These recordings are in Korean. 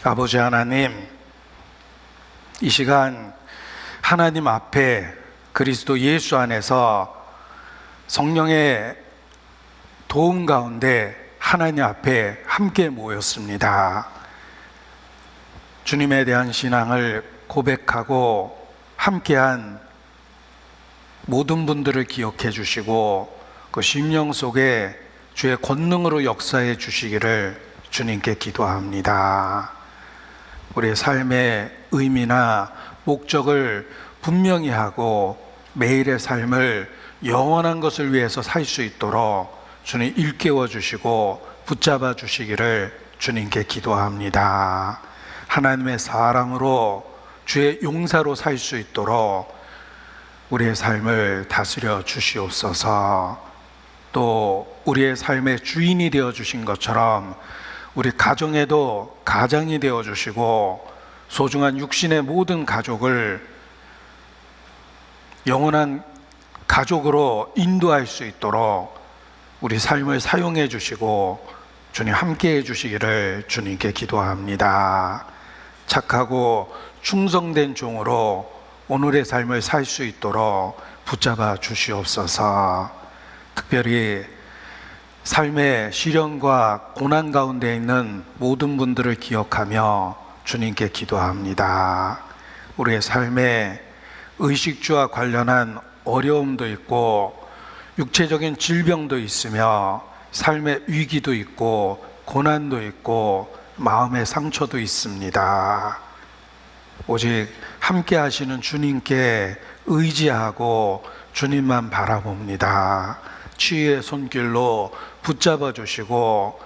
아버지 하나님, 이 시간 하나님 앞에 그리스도 예수 안에서 성령의 도움 가운데 하나님 앞에 함께 모였습니다. 주님에 대한 신앙을 고백하고 함께한 모든 분들을 기억해 주시고 그 심령 속에 주의 권능으로 역사해 주시기를 주님께 기도합니다. 우리의 삶의 의미나 목적을 분명히 하고 매일의 삶을 영원한 것을 위해서 살 수 있도록 주님 일깨워 주시고 붙잡아 주시기를 주님께 기도합니다. 하나님의 사랑으로 주의 용사로 살 수 있도록 우리의 삶을 다스려 주시옵소서. 또 우리의 삶의 주인이 되어 주신 것처럼 우리 가정에도 가장이 되어 주시고 소중한 육신의 모든 가족을 영원한 가족으로 인도할 수 있도록 우리 삶을 사용해 주시고 주님 함께 해 주시기를 주님께 기도합니다. 착하고 충성된 종으로 오늘의 삶을 살 수 있도록 붙잡아 주시옵소서. 특별히 삶의 시련과 고난 가운데 있는 모든 분들을 기억하며 주님께 기도합니다. 우리의 삶에 의식주와 관련한 어려움도 있고 육체적인 질병도 있으며 삶의 위기도 있고 고난도 있고 마음의 상처도 있습니다. 오직 함께 하시는 주님께 의지하고 주님만 바라봅니다. 치유의 손길로 붙잡아 주시고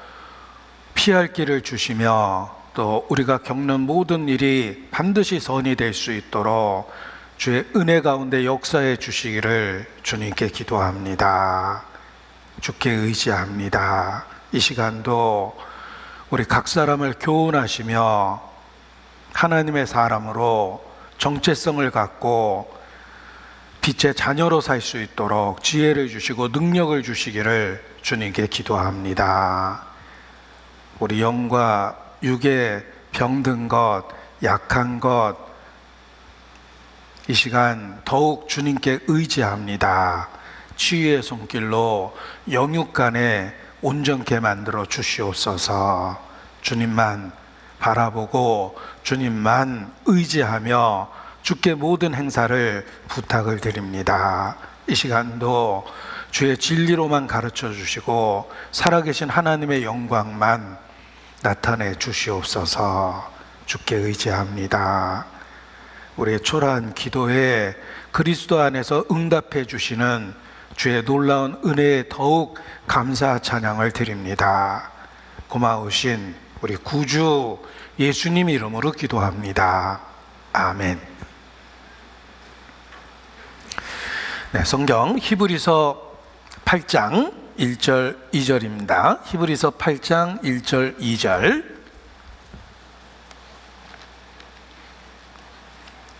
피할 길을 주시며 또 우리가 겪는 모든 일이 반드시 선이 될 수 있도록 주의 은혜 가운데 역사해 주시기를 주님께 기도합니다. 주께 의지합니다. 이 시간도 우리 각 사람을 교훈하시며 하나님의 사람으로 정체성을 갖고 빛의 자녀로 살 수 있도록 지혜를 주시고 능력을 주시기를 주님께 기도합니다. 우리 영과 육에 병든 것, 약한 것, 이 시간 더욱 주님께 의지합니다. 치유의 손길로 영육간에 온전케 만들어 주시옵소서. 주님만 바라보고 주님만 의지하며 주께 모든 행사를 부탁을 드립니다. 이 시간도 주의 진리로만 가르쳐 주시고 살아계신 하나님의 영광만 나타내 주시옵소서. 주께 의지합니다. 우리의 초라한 기도에 그리스도 안에서 응답해 주시는 주의 놀라운 은혜에 더욱 감사 찬양을 드립니다. 고마우신 우리 구주 예수님 이름으로 기도합니다. 아멘. 네, 성경 히브리서 8장 1절 2절입니다. 히브리서 8장 1절 2절.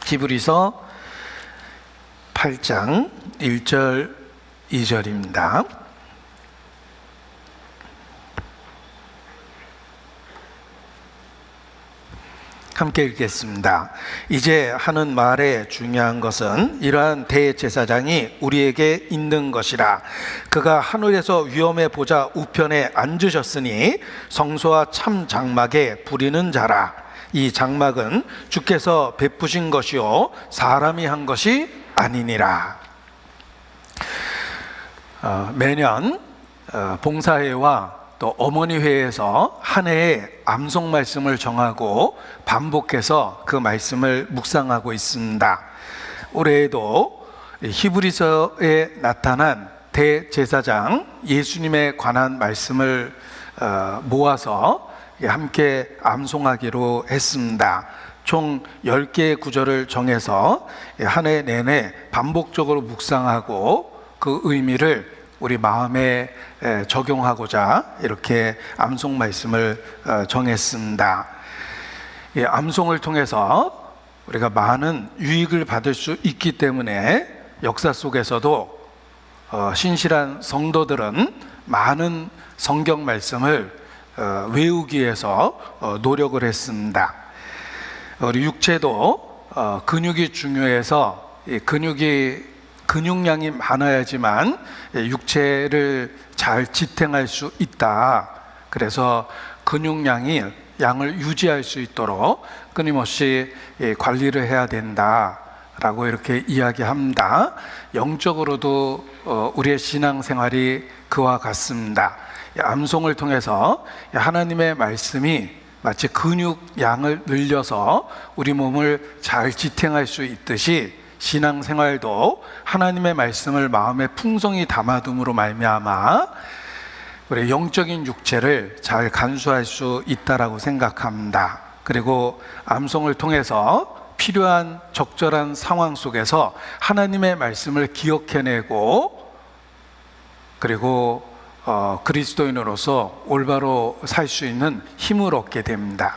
히브리서 8장 1절 2절입니다. 함께 읽겠습니다. 이제 하는 말의 중요한 것은 이러한 대제사장이 우리에게 있는 것이라. 그가 하늘에서 위엄의 보좌 우편에 앉으셨으니 성소와 참 장막에 부리는 자라. 이 장막은 주께서 베푸신 것이요 사람이 한 것이 아니니라. 매년 봉사회와 또 어머니회에서 한 해의 암송 말씀을 정하고 반복해서 그 말씀을 묵상하고 있습니다. 올해에도 히브리서에 나타난 대제사장 예수님에 관한 말씀을 모아서 함께 암송하기로 했습니다. 총 10개의 구절을 정해서 한 해 내내 반복적으로 묵상하고 그 의미를 우리 마음에 적용하고자 이렇게 암송 말씀을 정했습니다. 암송을 통해서 우리가 많은 유익을 받을 수 있기 때문에 역사 속에서도 신실한 성도들은 많은 성경 말씀을 외우기 위해서 노력을 했습니다. 우리 육체도 근육이 중요해서 이 근육량이 많아야지만 육체를 잘 지탱할 수 있다. 그래서 근육량을 유지할 수 있도록 끊임없이 관리를 해야 된다라고 이렇게 이야기합니다. 영적으로도 우리의 신앙생활이 그와 같습니다. 암송을 통해서 하나님의 말씀이 마치 근육량을 늘려서 우리 몸을 잘 지탱할 수 있듯이 신앙생활도 하나님의 말씀을 마음에 풍성히 담아둠으로 말미암아 우리 영적인 육체를 잘 간수할 수 있다라고 생각합니다. 그리고 암송을 통해서 필요한 적절한 상황 속에서 하나님의 말씀을 기억해내고 그리고 그리스도인으로서 올바로 살 수 있는 힘을 얻게 됩니다.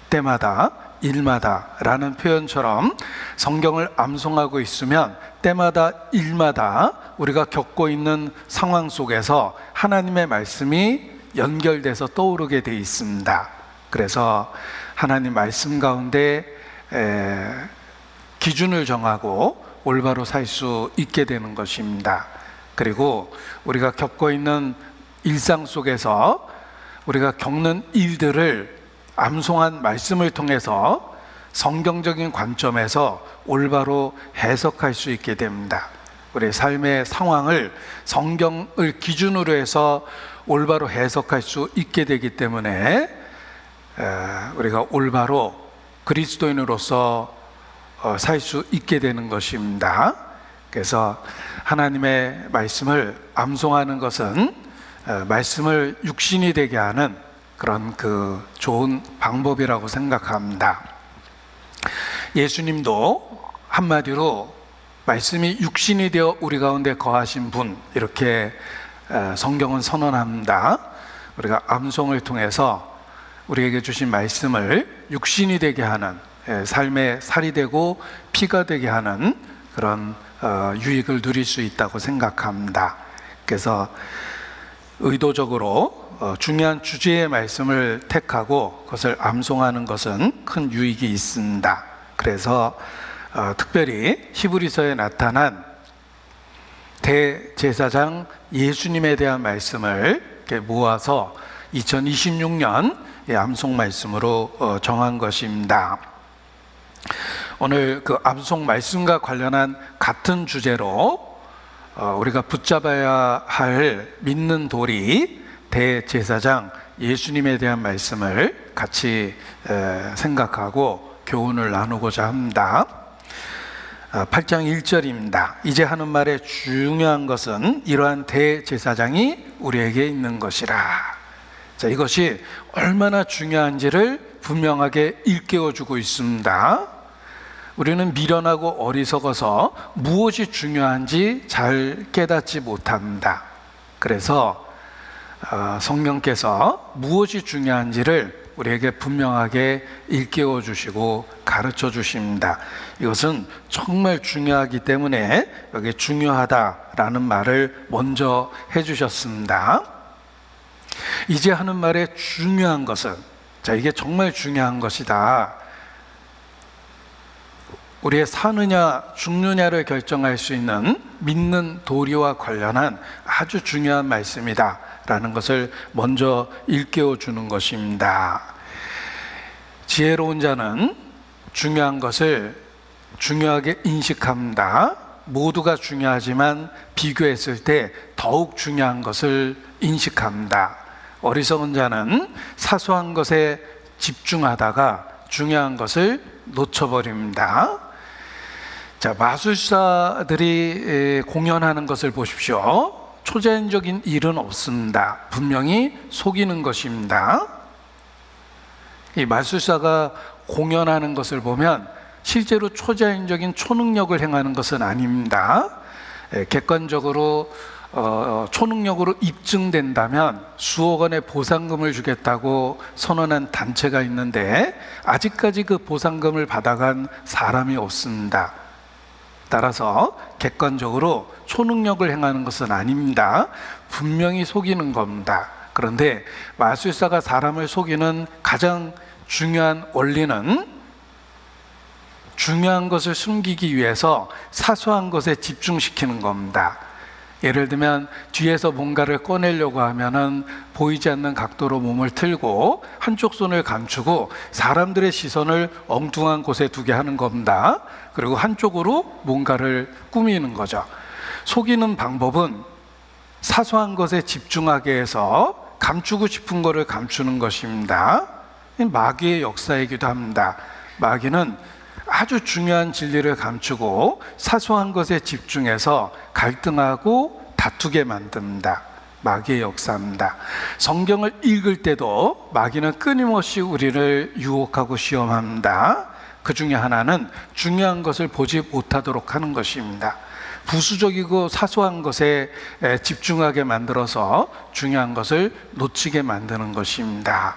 때마다 일마다 라는 표현처럼 성경을 암송하고 있으면 때마다 일마다 우리가 겪고 있는 상황 속에서 하나님의 말씀이 연결돼서 떠오르게 되어 있습니다. 그래서 하나님 말씀 가운데 기준을 정하고 올바로 살 수 있게 되는 것입니다. 그리고 우리가 겪고 있는 일상 속에서 우리가 겪는 일들을 암송한 말씀을 통해서 성경적인 관점에서 올바로 해석할 수 있게 됩니다. 우리 삶의 상황을 성경을 기준으로 해서 올바로 해석할 수 있게 되기 때문에 우리가 올바로 그리스도인으로서 살 수 있게 되는 것입니다. 그래서 하나님의 말씀을 암송하는 것은 말씀을 육신이 되게 하는 그런 좋은 방법이라고 생각합니다. 예수님도 한마디로 말씀이 육신이 되어 우리 가운데 거하신 분 이렇게 성경은 선언합니다. 우리가 암송을 통해서 우리에게 주신 말씀을 육신이 되게 하는 삶의 살이 되고 피가 되게 하는 그런 유익을 누릴 수 있다고 생각합니다. 그래서 의도적으로 중요한 주제의 말씀을 택하고 그것을 암송하는 것은 큰 유익이 있습니다. 그래서 특별히 히브리서에 나타난 대제사장 예수님에 대한 말씀을 이렇게 모아서 2026년 암송 말씀으로 정한 것입니다. 오늘 그 암송 말씀과 관련한 같은 주제로 우리가 붙잡아야 할 믿는 도리 대제사장 예수님에 대한 말씀을 같이 생각하고 교훈을 나누고자 합니다. 8장 1절입니다. 이제 하는 말의 중요한 것은 이러한 대제사장이 우리에게 있는 것이라. 자, 이것이 얼마나 중요한지를 분명하게 일깨워주고 있습니다. 우리는 미련하고 어리석어서 무엇이 중요한지 잘 깨닫지 못합니다. 그래서 성령께서 무엇이 중요한지를 우리에게 분명하게 일깨워 주시고 가르쳐 주십니다. 이것은 정말 중요하기 때문에 여기 중요하다라는 말을 먼저 해주셨습니다. 이제 하는 말의 중요한 것은, 자, 이게 정말 중요한 것이다. 우리의 사느냐 죽느냐를 결정할 수 있는 믿는 도리와 관련한 아주 중요한 말씀이다 라는 것을 먼저 일깨워 주는 것입니다. 지혜로운 자는 중요한 것을 중요하게 인식합니다. 모두가 중요하지만 비교했을 때 더욱 중요한 것을 인식합니다. 어리석은 자는 사소한 것에 집중하다가 중요한 것을 놓쳐버립니다. 자, 마술사들이 공연하는 것을 보십시오. 초자연적인 일은 없습니다. 분명히 속이는 것입니다. 이 마술사가 공연하는 것을 보면 실제로 초자연적인 초능력을 행하는 것은 아닙니다. 객관적으로 초능력으로 입증된다면 수억 원의 보상금을 주겠다고 선언한 단체가 있는데 아직까지 그 보상금을 받아간 사람이 없습니다. 따라서 객관적으로 초능력을 행하는 것은 아닙니다. 분명히 속이는 겁니다. 그런데 마술사가 사람을 속이는 가장 중요한 원리는 중요한 것을 숨기기 위해서 사소한 것에 집중시키는 겁니다. 예를 들면 뒤에서 뭔가를 꺼내려고 하면은 보이지 않는 각도로 몸을 틀고 한쪽 손을 감추고 사람들의 시선을 엉뚱한 곳에 두게 하는 겁니다. 그리고 한쪽으로 뭔가를 꾸미는 거죠. 속이는 방법은 사소한 것에 집중하게 해서 감추고 싶은 것을 감추는 것입니다. 마귀의 역사이기도 합니다. 마귀는 아주 중요한 진리를 감추고 사소한 것에 집중해서 갈등하고 다투게 만듭니다. 마귀의 역사입니다. 성경을 읽을 때도 마귀는 끊임없이 우리를 유혹하고 시험합니다. 그 중에 하나는 중요한 것을 보지 못하도록 하는 것입니다. 부수적이고 사소한 것에 집중하게 만들어서 중요한 것을 놓치게 만드는 것입니다.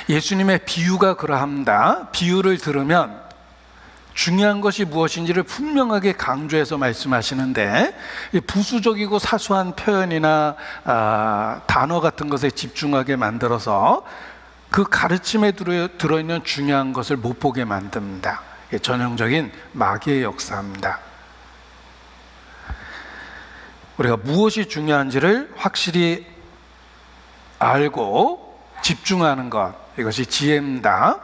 예수님의 비유가 그러합니다. 비유를 들으면 중요한 것이 무엇인지를 분명하게 강조해서 말씀하시는데 부수적이고 사소한 표현이나 단어 같은 것에 집중하게 만들어서 그 가르침에 들어있는 중요한 것을 못 보게 만듭니다. 전형적인 마귀의 역사입니다. 우리가 무엇이 중요한지를 확실히 알고 집중하는 것, 이것이 지혜입니다.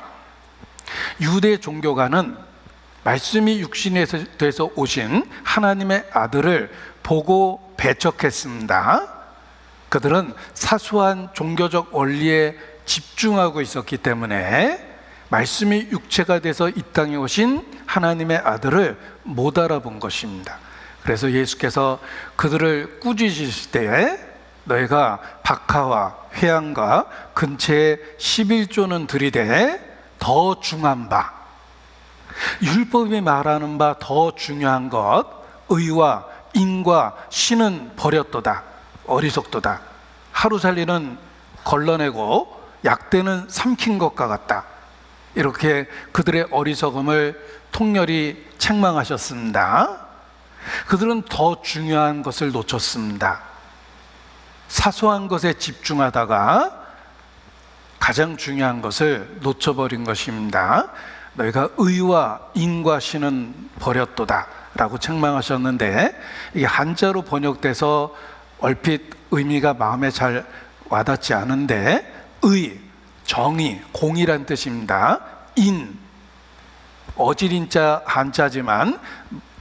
유대 종교가는 말씀이 육신이 돼서 오신 하나님의 아들을 보고 배척했습니다. 그들은 사소한 종교적 원리에 집중하고 있었기 때문에 말씀이 육체가 돼서 이 땅에 오신 하나님의 아들을 못 알아본 것입니다. 그래서 예수께서 그들을 꾸짖으실 때에 너희가 박하와 회양과 근처에 11조는 들이되 더 중한 바, 율법이 말하는 바 더 중요한 것, 의와 인과 신은 버렸도다. 어리석도다. 하루살이는 걸러내고 약대는 삼킨 것과 같다. 이렇게 그들의 어리석음을 통렬히 책망하셨습니다. 그들은 더 중요한 것을 놓쳤습니다. 사소한 것에 집중하다가 가장 중요한 것을 놓쳐버린 것입니다. 너희가 의와 인과 신은 버렸도다 라고 책망하셨는데, 이게 한자로 번역돼서 얼핏 의미가 마음에 잘 와닿지 않은데, 의, 정의, 공의란 뜻입니다. 인, 어질인자 한자지만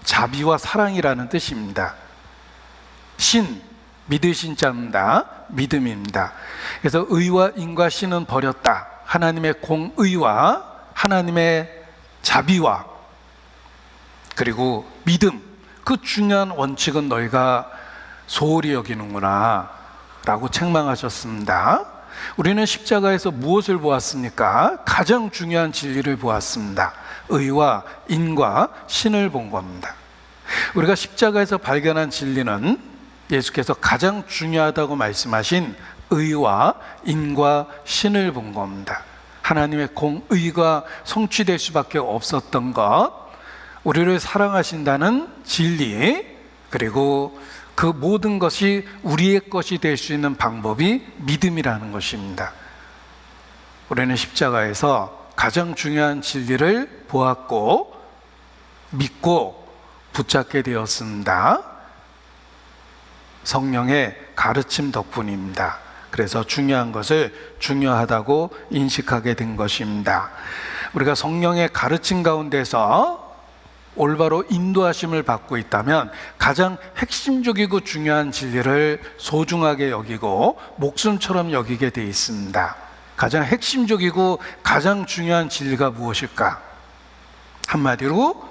자비와 사랑이라는 뜻입니다. 신, 믿으신 자입니다. 믿음입니다. 그래서 의와 인과 신은 버렸다. 하나님의 공의와 하나님의 자비와 그리고 믿음, 그 중요한 원칙은 너희가 소홀히 여기는구나 라고 책망하셨습니다. 우리는 십자가에서 무엇을 보았습니까? 가장 중요한 진리를 보았습니다. 의와 인과 신을 본 겁니다. 우리가 십자가에서 발견한 진리는 예수께서 가장 중요하다고 말씀하신 의와 인과 신을 본 겁니다. 하나님의 공의가 성취될 수밖에 없었던 것, 우리를 사랑하신다는 진리, 그리고 그 모든 것이 우리의 것이 될 수 있는 방법이 믿음이라는 것입니다. 우리는 십자가에서 가장 중요한 진리를 보았고 믿고 붙잡게 되었습니다. 성령의 가르침 덕분입니다. 그래서 중요한 것을 중요하다고 인식하게 된 것입니다. 우리가 성령의 가르침 가운데서 올바로 인도하심을 받고 있다면 가장 핵심적이고 중요한 진리를 소중하게 여기고 목숨처럼 여기게 돼 있습니다. 가장 핵심적이고 가장 중요한 진리가 무엇일까? 한마디로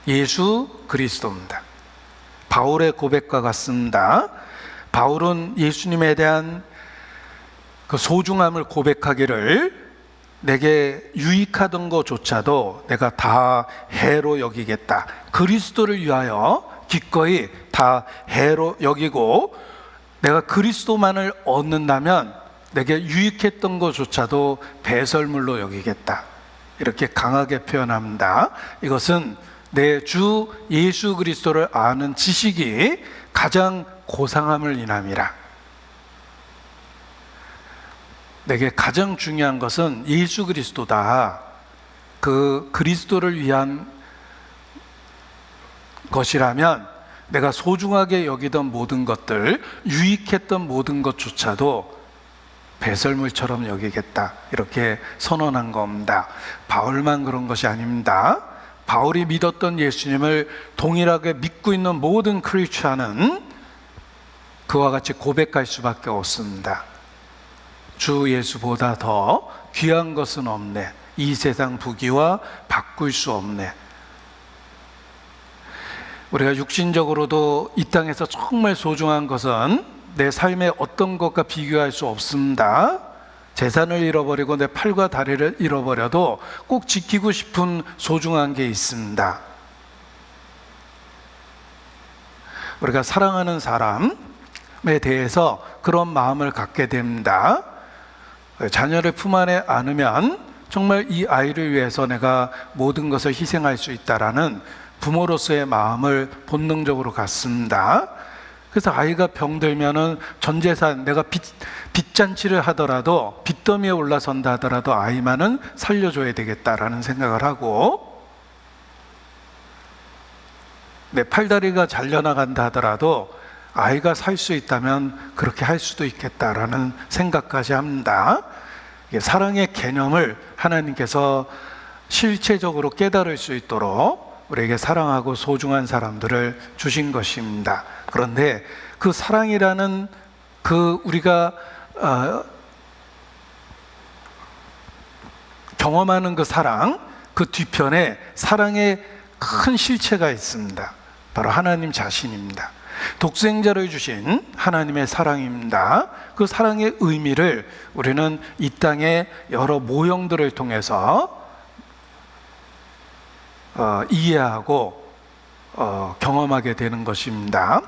예수 그리스도입니다. 바울의 고백과 같습니다. 바울은 예수님에 대한 그 소중함을 고백하기를 내게 유익하던 것조차도 내가 다 해로 여기겠다. 그리스도를 위하여 기꺼이 다 해로 여기고 내가 그리스도만을 얻는다면 내게 유익했던 것조차도 배설물로 여기겠다. 이렇게 강하게 표현합니다. 이것은 내 주 예수 그리스도를 아는 지식이 가장 고상함을 인함이라. 내게 가장 중요한 것은 예수 그리스도다. 그 그리스도를 위한 것이라면 내가 소중하게 여기던 모든 것들, 유익했던 모든 것조차도 배설물처럼 여기겠다, 이렇게 선언한 겁니다. 바울만 그런 것이 아닙니다. 바울이 믿었던 예수님을 동일하게 믿고 있는 모든 크리스찬은 그와 같이 고백할 수밖에 없습니다. 주 예수보다 더 귀한 것은 없네. 이 세상 부귀와 바꿀 수 없네. 우리가 육신적으로도 이 땅에서 정말 소중한 것은 내 삶의 어떤 것과 비교할 수 없습니다. 재산을 잃어버리고 내 팔과 다리를 잃어버려도 꼭 지키고 싶은 소중한 게 있습니다. 우리가 사랑하는 사람에 대해서 그런 마음을 갖게 됩니다. 자녀를 품 안에 안으면 정말 이 아이를 위해서 내가 모든 것을 희생할 수 있다라는 부모로서의 마음을 본능적으로 갖습니다. 그래서 아이가 병들면은 전 재산, 내가 빚잔치를 하더라도, 빚더미에 올라선다 하더라도 아이만은 살려줘야 되겠다라는 생각을 하고, 내 팔다리가 잘려나간다 하더라도 아이가 살 수 있다면 그렇게 할 수도 있겠다라는 생각까지 합니다. 사랑의 개념을 하나님께서 실체적으로 깨달을 수 있도록 우리에게 사랑하고 소중한 사람들을 주신 것입니다. 그런데 그 사랑이라는 그 우리가 경험하는 그 사랑, 그 뒤편에 사랑의 큰 실체가 있습니다. 바로 하나님 자신입니다. 독생자를 주신 하나님의 사랑입니다. 그 사랑의 의미를 우리는 이 땅의 여러 모형들을 통해서 이해하고 경험하게 되는 것입니다.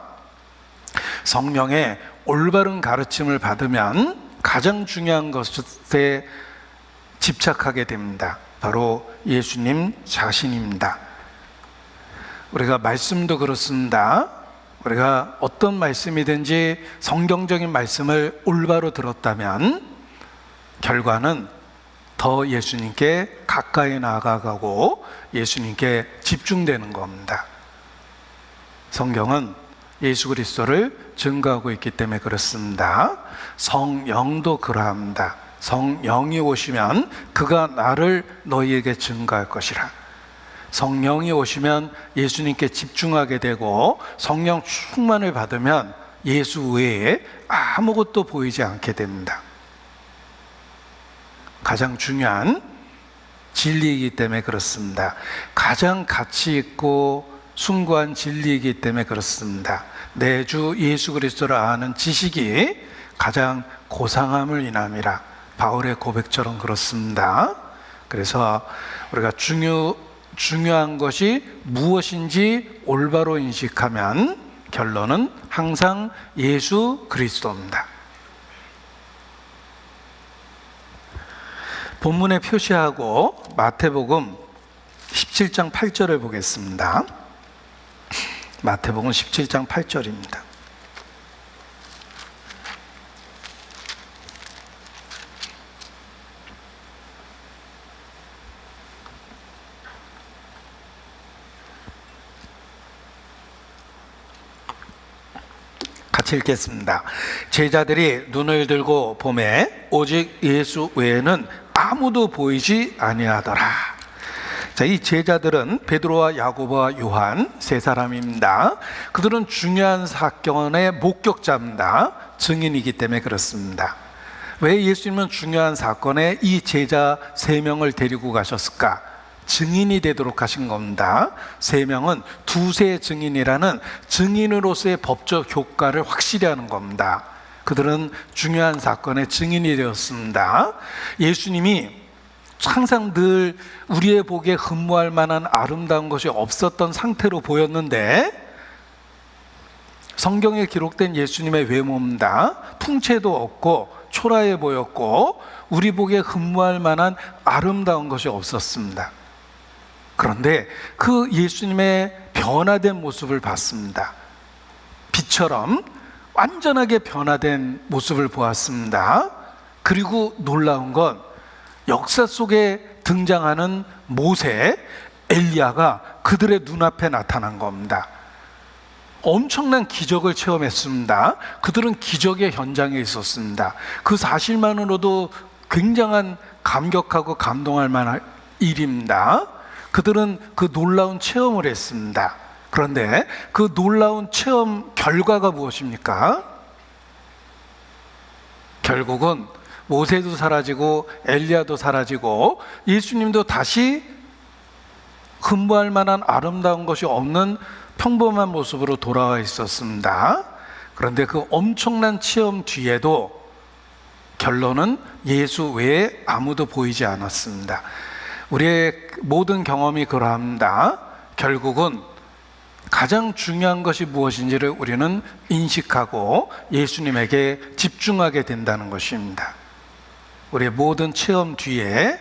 성령의 올바른 가르침을 받으면 가장 중요한 것에 집착하게 됩니다. 바로 예수님 자신입니다. 우리가 말씀도 그렇습니다. 우리가 어떤 말씀이든지 성경적인 말씀을 올바로 들었다면 결과는 더 예수님께 가까이 나아가고 예수님께 집중되는 겁니다. 성경은 예수 그리스도를 증거하고 있기 때문에 그렇습니다. 성령도 그러합니다. 성령이 오시면 그가 나를 너희에게 증거할 것이라. 성령이 오시면 예수님께 집중하게 되고 성령 충만을 받으면 예수 외에 아무것도 보이지 않게 됩니다. 가장 중요한 진리이기 때문에 그렇습니다. 가장 가치 있고 숭고한 진리이기 때문에 그렇습니다. 내 주 예수 그리스도를 아는 지식이 가장 고상함을 인함이라. 바울의 고백처럼 그렇습니다. 그래서 우리가 중요한 것이 무엇인지 올바로 인식하면 결론은 항상 예수 그리스도입니다. 본문에 표시하고 마태복음 17장 8절을 보겠습니다. 마태복음 17장 8절입니다. 같이 읽겠습니다. 제자들이 눈을 들고 보매 오직 예수 외에는 아무도 보이지 아니하더라. 자, 이 제자들은 베드로와 야고보와 요한 세 사람입니다. 그들은 중요한 사건의 목격자입니다. 증인이기 때문에 그렇습니다. 왜 예수님은 중요한 사건에 이 제자 세 명을 데리고 가셨을까? 증인이 되도록 하신 겁니다. 세 명은 두세 증인이라는 증인으로서의 법적 효과를 확실히 하는 겁니다. 그들은 중요한 사건의 증인이 되었습니다. 예수님이 항상 늘 우리의 보기에 흠모할 만한 아름다운 것이 없었던 상태로 보였는데 성경에 기록된 예수님의 외모입니다. 풍채도 없고 초라해 보였고 우리 보기에 흠모할 만한 아름다운 것이 없었습니다. 그런데 그 예수님의 변화된 모습을 봤습니다. 빛처럼 완전하게 변화된 모습을 보았습니다. 그리고 놀라운 건 역사 속에 등장하는 모세, 엘리야가 그들의 눈앞에 나타난 겁니다. 엄청난 기적을 체험했습니다. 그들은 기적의 현장에 있었습니다. 그 사실만으로도 굉장한 감격하고 감동할 만한 일입니다. 그들은 그 놀라운 체험을 했습니다. 그런데 그 놀라운 체험 결과가 무엇입니까? 결국은 모세도 사라지고 엘리야도 사라지고 예수님도 다시 흠모할 만한 아름다운 것이 없는 평범한 모습으로 돌아와 있었습니다. 그런데 그 엄청난 체험 뒤에도 결론은 예수 외에 아무도 보이지 않았습니다. 우리의 모든 경험이 그러합니다. 결국은 가장 중요한 것이 무엇인지를 우리는 인식하고 예수님에게 집중하게 된다는 것입니다. 우리의 모든 체험 뒤에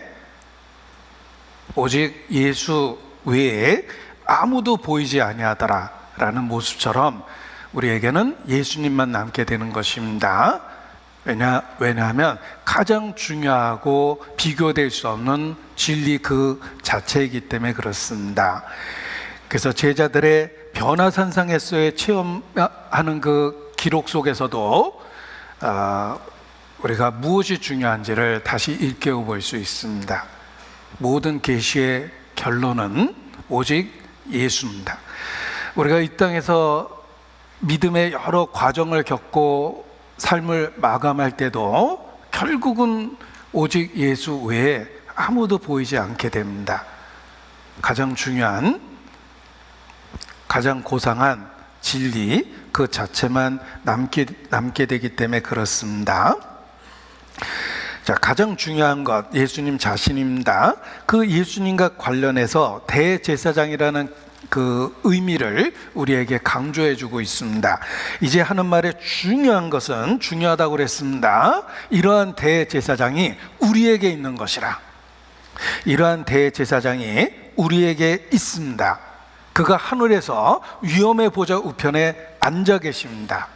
오직 예수 외에 아무도 보이지 아니하더라라는 모습처럼 우리에게는 예수님만 남게 되는 것입니다. 왜냐하면 가장 중요하고 비교될 수 없는 진리 그 자체이기 때문에 그렇습니다. 그래서 제자들의 변화산상에서의 체험하는 그 기록 속에서도 우리가 무엇이 중요한지를 다시 일깨워 볼 수 있습니다. 모든 계시의 결론은 오직 예수입니다. 우리가 이 땅에서 믿음의 여러 과정을 겪고 삶을 마감할 때도 결국은 오직 예수 외에 아무도 보이지 않게 됩니다. 가장 중요한, 가장 고상한 진리 그 자체만 남게 되기 때문에 그렇습니다. 자, 가장 중요한 것 예수님 자신입니다. 그 예수님과 관련해서 대제사장이라는 그 의미를 우리에게 강조해 주고 있습니다. 이제 하는 말의 중요한 것은 중요하다고 그랬습니다. 이러한 대제사장이 우리에게 있는 것이라. 이러한 대제사장이 우리에게 있습니다. 그가 하늘에서 위엄의 보좌 우편에 앉아 계십니다.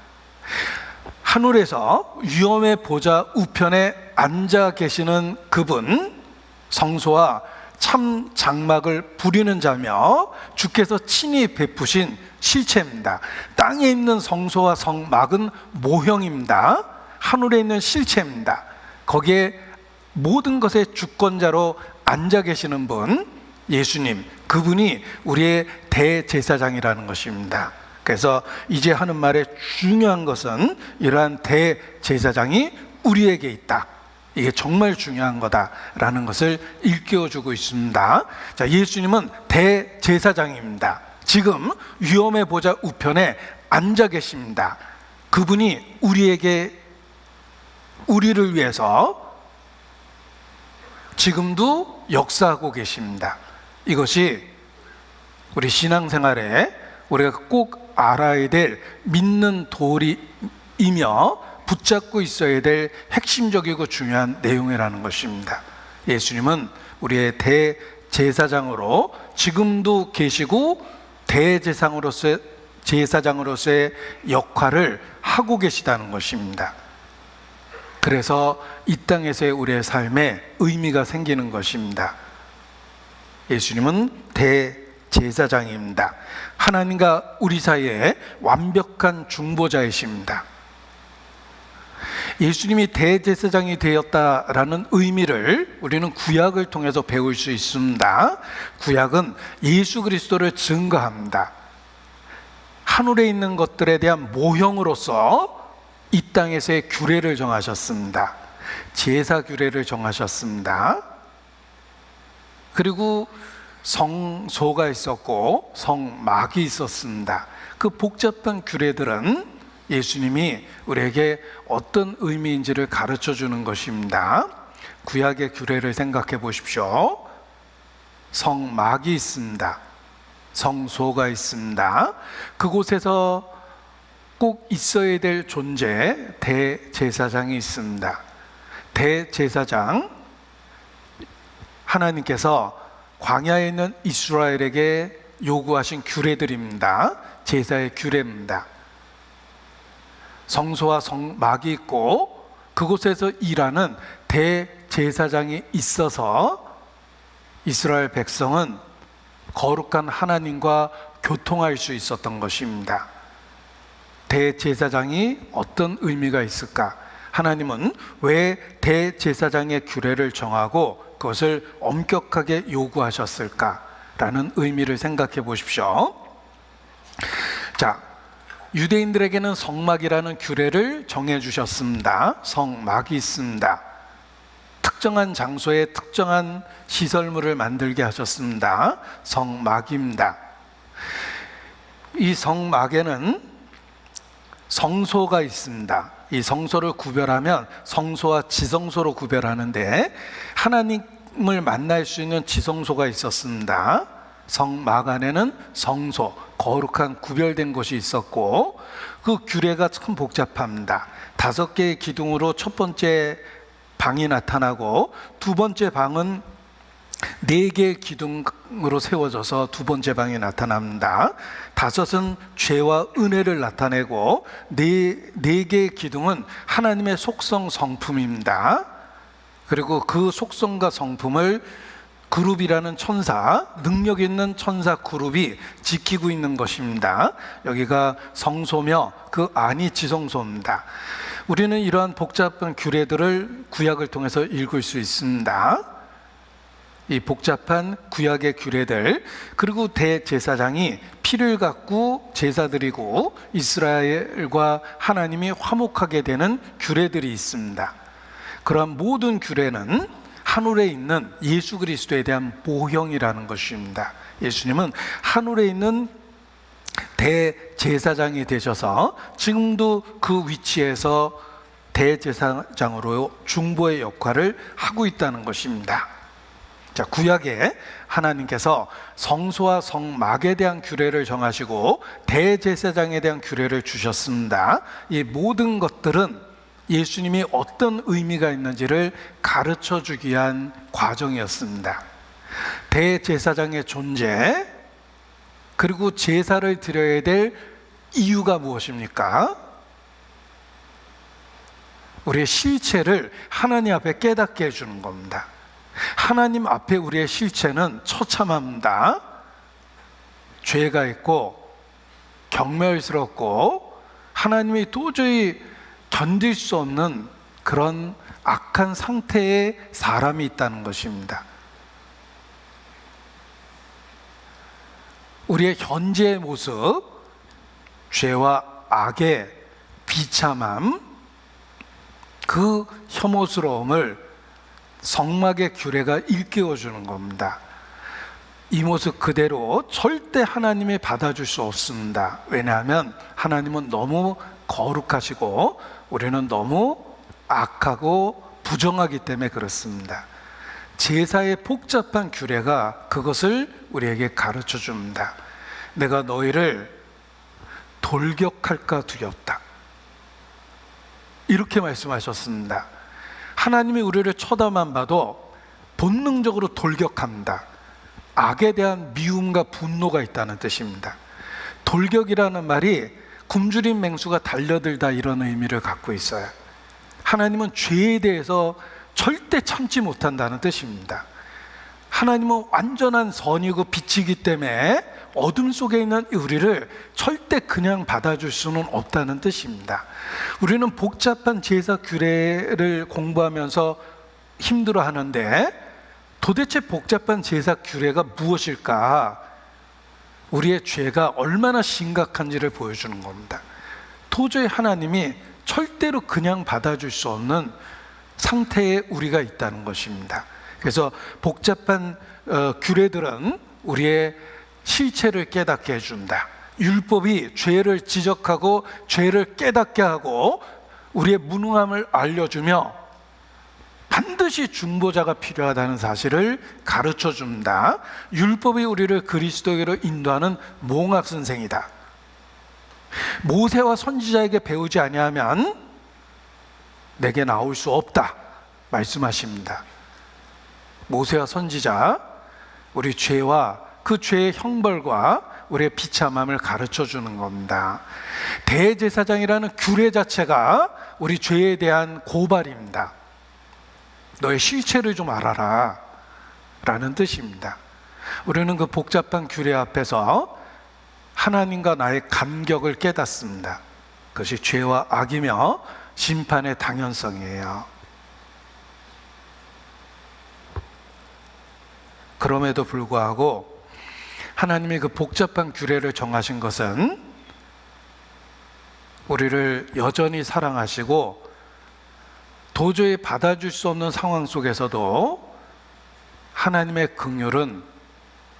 하늘에서 위엄의 보좌 우편에 앉아 계시는 그분, 성소와 참 장막을 부리는 자며 주께서 친히 베푸신 실체입니다. 땅에 있는 성소와 성막은 모형입니다. 하늘에 있는 실체입니다. 거기에 모든 것의 주권자로 앉아 계시는 분, 예수님, 그분이 우리의 대제사장이라는 것입니다. 그래서 이제 하는 말의 중요한 것은 이러한 대제사장이 우리에게 있다. 이게 정말 중요한 거다라는 것을 일깨워주고 있습니다. 자, 예수님은 대제사장입니다. 지금 위엄의 보좌 우편에 앉아 계십니다. 그분이 우리를 위해서 지금도 역사하고 계십니다. 이것이 우리 신앙생활에 우리가 꼭 알아야 될 믿는 도리이며 붙잡고 있어야 될 핵심적이고 중요한 내용이라는 것입니다. 예수님은 우리의 대제사장으로 지금도 계시고 제사장으로서의 역할을 하고 계시다는 것입니다. 그래서 이 땅에서의 우리의 삶에 의미가 생기는 것입니다. 예수님은 대제사장입니다. 하나님과 우리 사이에 완벽한 중보자이십니다. 예수님이 대제사장이 되었다라는 의미를 우리는 구약을 통해서 배울 수 있습니다. 구약은 예수 그리스도를 증거합니다. 하늘에 있는 것들에 대한 모형으로서 이 땅에서의 규례를 정하셨습니다. 제사 규례를 정하셨습니다. 그리고 성소가 있었고 성막이 있었습니다. 그 복잡한 규례들은 예수님이 우리에게 어떤 의미인지를 가르쳐 주는 것입니다. 구약의 규례를 생각해 보십시오. 성막이 있습니다. 성소가 있습니다. 그곳에서 꼭 있어야 될 존재, 대제사장이 있습니다. 대제사장, 하나님께서 광야에 있는 이스라엘에게 요구하신 규례들입니다. 제사의 규례입니다. 성소와 성막이 있고 그곳에서 일하는 대제사장이 있어서 이스라엘 백성은 거룩한 하나님과 교통할 수 있었던 것입니다. 대제사장이 어떤 의미가 있을까? 하나님은 왜 대제사장의 규례를 정하고 그것을 엄격하게 요구하셨을까라는 의미를 생각해 보십시오. 자, 유대인들에게는 성막이라는 규례를 정해 주셨습니다. 성막이 있습니다. 특정한 장소에 특정한 시설물을 만들게 하셨습니다. 성막입니다. 이 성막에는 성소가 있습니다. 이 성소를 구별하면 성소와 지성소로 구별하는데 하나님을 만날 수 있는 지성소가 있었습니다. 성막 안에는 성소, 거룩한 구별된 곳이 있었고 그 규례가 참 복잡합니다. 5개의 기둥으로 첫 번째 방이 나타나고 두 번째 방은 4개의 기둥으로 세워져서 두 번째 방이 나타납니다. 5은 죄와 은혜를 나타내고 4개의 기둥은 하나님의 속성 성품입니다. 그리고 그 속성과 성품을 그룹이라는 천사, 능력 있는 천사 그룹이 지키고 있는 것입니다. 여기가 성소며 그 안이 지성소입니다. 우리는 이러한 복잡한 규례들을 구약을 통해서 읽을 수 있습니다. 이 복잡한 구약의 규례들, 그리고 대제사장이 피를 갖고 제사 드리고 이스라엘과 하나님이 화목하게 되는 규례들이 있습니다. 그러한 모든 규례는 하늘에 있는 예수 그리스도에 대한 모형이라는 것입니다. 예수님은 하늘에 있는 대제사장이 되셔서 지금도 그 위치에서 대제사장으로 중보의 역할을 하고 있다는 것입니다. 자, 구약에 하나님께서 성소와 성막에 대한 규례를 정하시고 대제사장에 대한 규례를 주셨습니다. 이 모든 것들은 예수님이 어떤 의미가 있는지를 가르쳐 주기 위한 과정이었습니다. 대제사장의 존재, 그리고 제사를 드려야 될 이유가 무엇입니까? 우리의 실체를 하나님 앞에 깨닫게 해주는 겁니다. 하나님 앞에 우리의 실체는 처참합니다. 죄가 있고 경멸스럽고 하나님이 도저히 견딜 수 없는 그런 악한 상태의 사람이 있다는 것입니다. 우리의 현재의 모습, 죄와 악의 비참함, 그 혐오스러움을 성막의 규례가 일깨워주는 겁니다. 이 모습 그대로 절대 하나님이 받아줄 수 없습니다. 왜냐하면 하나님은 너무 거룩하시고 우리는 너무 악하고 부정하기 때문에 그렇습니다. 제사의 복잡한 규례가 그것을 우리에게 가르쳐 줍니다. 내가 너희를 돌격할까 두렵다, 이렇게 말씀하셨습니다. 하나님이 우리를 쳐다만 봐도 본능적으로 돌격합니다. 악에 대한 미움과 분노가 있다는 뜻입니다. 돌격이라는 말이 굶주린 맹수가 달려들다, 이런 의미를 갖고 있어요. 하나님은 죄에 대해서 절대 참지 못한다는 뜻입니다. 하나님은 완전한 선이고 빛이기 때문에 어둠 속에 있는 우리를 절대 그냥 받아줄 수는 없다는 뜻입니다. 우리는 복잡한 제사 규례를 공부하면서 힘들어하는데 도대체 복잡한 제사 규례가 무엇일까? 우리의 죄가 얼마나 심각한지를 보여주는 겁니다. 도저히 하나님이 절대로 그냥 받아줄 수 없는 상태에 우리가 있다는 것입니다. 그래서 복잡한 규례들은 우리의 실체를 깨닫게 해준다. 율법이 죄를 지적하고 죄를 깨닫게 하고 우리의 무능함을 알려주며 반드시 중보자가 필요하다는 사실을 가르쳐 준다. 율법이 우리를 그리스도에게로 인도하는 몽학 선생이다. 모세와 선지자에게 배우지 아니하면 내게 나올 수 없다 말씀하십니다. 모세와 선지자, 우리 죄와 그 죄의 형벌과 우리의 비참함을 가르쳐 주는 겁니다. 대제사장이라는 규례 자체가 우리 죄에 대한 고발입니다. 너의 실체를 좀 알아라 라는 뜻입니다. 우리는 그 복잡한 규례 앞에서 하나님과 나의 간격을 깨닫습니다. 그것이 죄와 악이며 심판의 당연성이에요. 그럼에도 불구하고 하나님이 그 복잡한 규례를 정하신 것은 우리를 여전히 사랑하시고 도저히 받아줄 수 없는 상황 속에서도 하나님의 긍휼은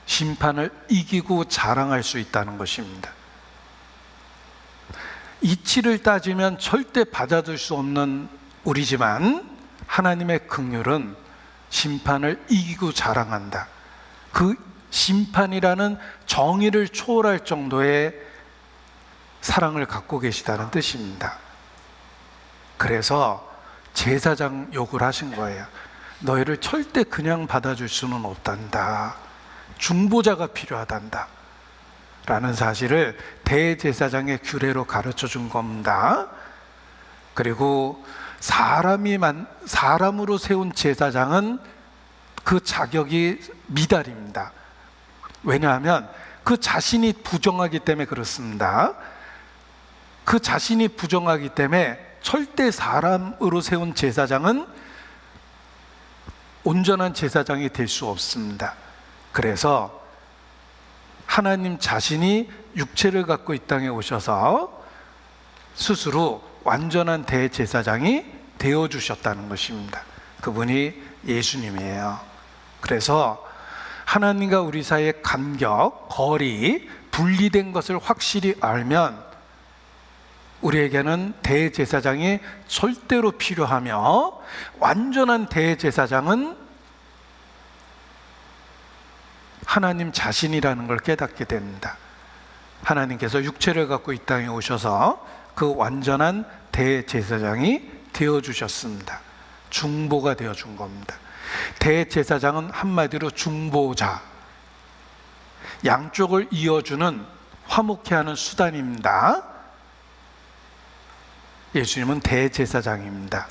심판을 이기고 자랑할 수 있다는 것입니다. 이치를 따지면 절대 받아줄 수 없는 우리지만 하나님의 긍휼은 심판을 이기고 자랑한다. 그 심판이라는 정의를 초월할 정도의 사랑을 갖고 계시다는 뜻입니다. 그래서 제사장 요구를 하신 거예요. 너희를 절대 그냥 받아줄 수는 없단다. 중보자가 필요하단다 라는 사실을 대제사장의 규례로 가르쳐 준 겁니다. 그리고 사람으로 세운 제사장은 그 자격이 미달입니다. 왜냐하면 그 자신이 부정하기 때문에 그렇습니다. 그 자신이 부정하기 때문에 절대 사람으로 세운 제사장은 온전한 제사장이 될 수 없습니다. 그래서 하나님 자신이 육체를 갖고 이 땅에 오셔서 스스로 완전한 대제사장이 되어주셨다는 것입니다. 그분이 예수님이에요. 그래서 하나님과 우리 사이의 간격, 거리, 분리된 것을 확실히 알면 우리에게는 대제사장이 절대로 필요하며 완전한 대제사장은 하나님 자신이라는 걸 깨닫게 됩니다. 하나님께서 육체를 갖고 이 땅에 오셔서 그 완전한 대제사장이 되어주셨습니다. 중보가 되어준 겁니다. 대제사장은 한마디로 중보자, 양쪽을 이어주는 화목케 하는 수단입니다. 예수님은 대제사장입니다.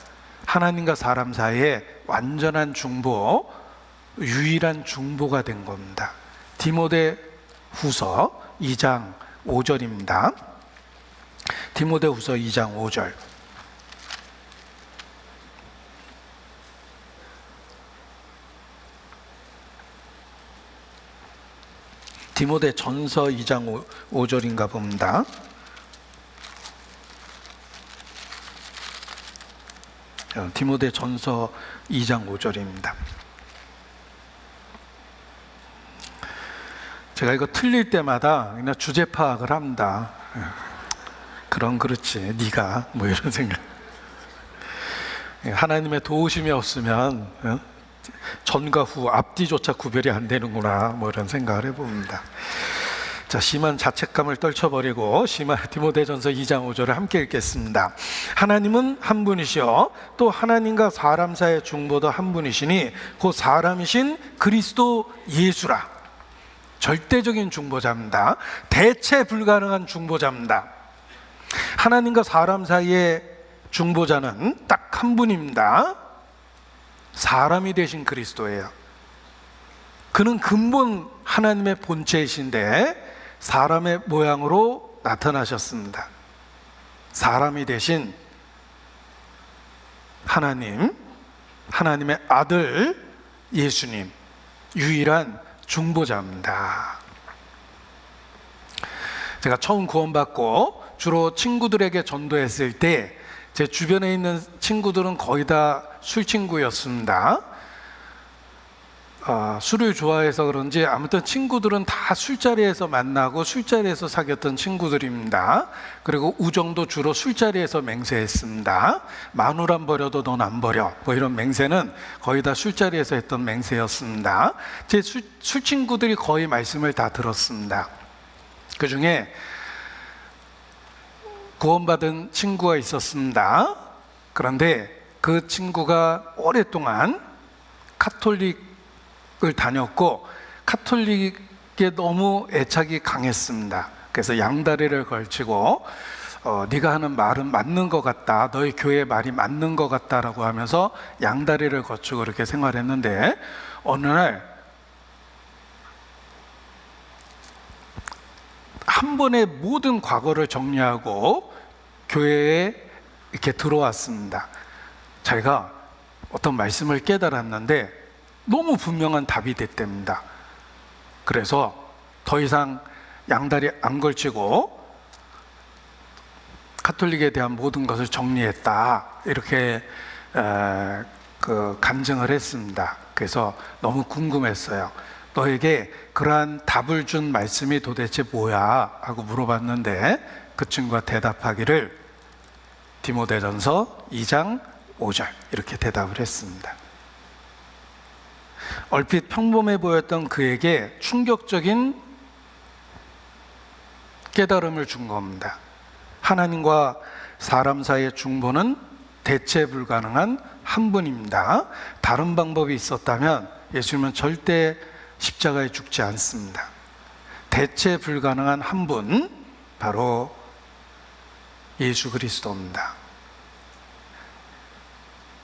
하나님과 사람 사이에 완전한 중보, 유일한 중보가 된 겁니다. 디모데 후서 2장 5절입니다. 디모데 후서 2장 5절. 디모데 전서 2장 5절인가 봅니다. 디모데 전서 2장 5절입니다. 제가 이거 틀릴 때마다 그냥 주제 파악을 합니다. 그럼 그렇지, 네가 뭐 이런 생각. 하나님의 도우심이 없으면 전과 후, 앞뒤조차 구별이 안 되는구나, 뭐 이런 생각을 해봅니다. 자, 심한 자책감을 떨쳐버리고 디모데전서 2장 5절을 함께 읽겠습니다. 하나님은 한 분이시요 또 하나님과 사람 사이의 중보도 한 분이시니 곧 사람이신 그리스도 예수라. 절대적인 중보자입니다. 대체 불가능한 중보자입니다. 하나님과 사람 사이의 중보자는 딱 한 분입니다. 사람이 되신 그리스도예요. 그는 근본 하나님의 본체이신데 사람의 모양으로 나타나셨습니다. 사람이 되신 하나님, 하나님의 아들 예수님, 유일한 중보자입니다. 제가 처음 구원받고 주로 친구들에게 전도했을 때 제 주변에 있는 친구들은 거의 다 술친구였습니다. 술을 좋아해서 그런지 아무튼 친구들은 다 술자리에서 만나고 술자리에서 사귀었던 친구들입니다. 그리고 우정도 주로 술자리에서 맹세했습니다. 마누 안 버려도 넌 안 버려, 뭐 이런 맹세는 거의 다 술자리에서 했던 맹세였습니다. 제 술친구들이 거의 말씀을 다 들었습니다. 그 중에 구원받은 친구가 있었습니다. 그런데 그 친구가 오랫동안 카톨릭을 다녔고 카톨릭 너무 애착이 강했습니다. 그래서 양다리를 걸치고 네가 하는 말은 맞는 것 같다, 너희 교회 말이 맞는 것 같다라고 하면서 양다리를 걸치고 이렇게 생활했는데, 어느 날 한 번에 모든 과거를 정리하고 교회에 이렇게 들어왔습니다. 자기가 어떤 말씀을 깨달았는데 너무 분명한 답이 됐답니다. 그래서 더 이상 양다리 안 걸치고 가톨릭에 대한 모든 것을 정리했다, 이렇게 간증을 했습니다. 그래서 너무 궁금했어요. 너에게 그러한 답을 준 말씀이 도대체 뭐야? 하고 물어봤는데 그 친구가 대답하기를 디모데전서 2장 5절 이렇게 대답을 했습니다. 얼핏 평범해 보였던 그에게 충격적인 깨달음을 준 겁니다. 하나님과 사람 사이의 중보는 대체 불가능한 한 분입니다. 다른 방법이 있었다면 예수님은 절대 십자가에 죽지 않습니다. 대체 불가능한 한 분, 바로 예수 그리스도입니다.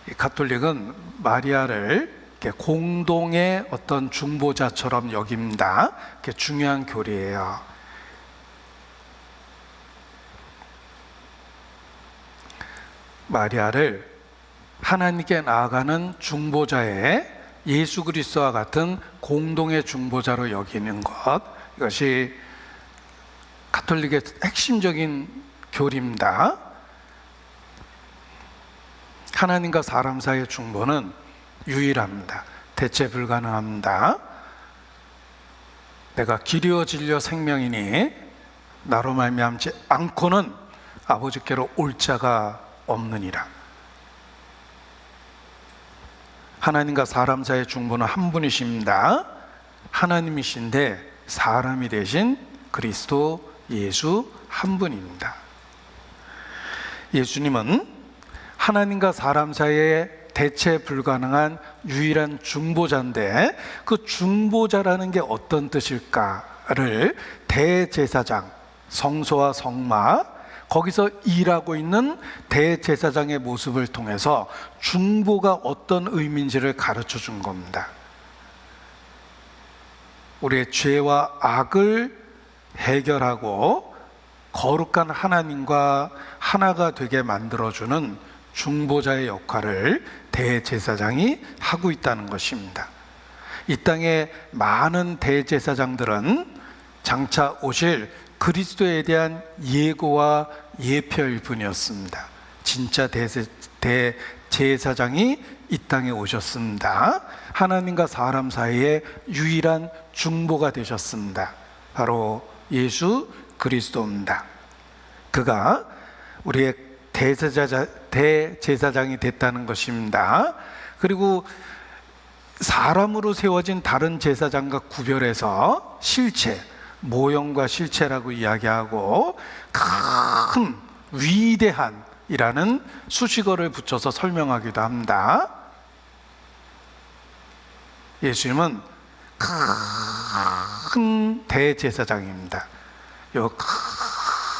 이 가톨릭은 마리아를 공동의 어떤 중보자처럼 여깁니다. 중요한 교리예요. 마리아를 하나님께 나아가는 중보자의 예수 그리스도와 같은 공동의 중보자로 여기는 것, 이것이 가톨릭의 핵심적인 교리입니다. 하나님과 사람 사이의 중보는 유일합니다. 대체 불가능합니다. 내가 길이요 진리요 생명이니 나로 말미암지 않고는 아버지께로 올 자가 없느니라. 하나님과 사람 사이의 중보는 한 분이십니다. 하나님이신데 사람이 되신 그리스도 예수 한 분입니다. 예수님은 하나님과 사람 사이의 대체 불가능한 유일한 중보자인데, 그 중보자라는 게 어떤 뜻일까를 대제사장, 성소와 성막, 거기서 일하고 있는 대제사장의 모습을 통해서 중보가 어떤 의미인지를 가르쳐 준 겁니다. 우리의 죄와 악을 해결하고 거룩한 하나님과 하나가 되게 만들어주는 중보자의 역할을 대제사장이 하고 있다는 것입니다. 이 땅에 많은 대제사장들은 장차 오실 그리스도에 대한 예고와 예표일 뿐이었습니다. 진짜 대제사장이 이 땅에 오셨습니다. 하나님과 사람 사이의 유일한 중보가 되셨습니다. 바로 예수 그리스도입니다. 그가 우리의 대제사장이 됐다는 것입니다. 그리고 사람으로 세워진 다른 제사장과 구별해서 실체, 모형과 실체라고 이야기하고 큰 위대한이라는 수식어를 붙여서 설명하기도 합니다. 예수님은 큰 대제사장입니다. 이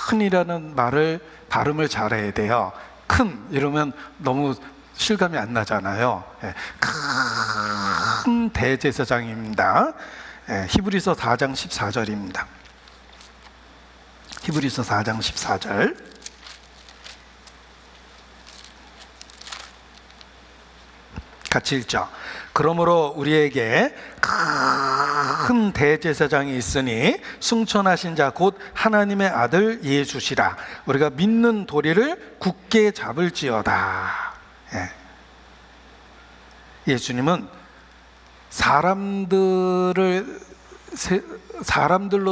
큰이라는 말을 발음을 잘해야 돼요. 큰 이러면 너무 실감이 안 나잖아요. 큰 대제사장입니다. 히브리서 4장 14절입니다. 히브리서 4장 14절. 같이 읽죠. 그러므로 우리에게 큰 대제사장이 있으니 승천하신 자 곧 하나님의 아들 예수시라. 우리가 믿는 도리를 굳게 잡을지어다. 예수님은 사람들로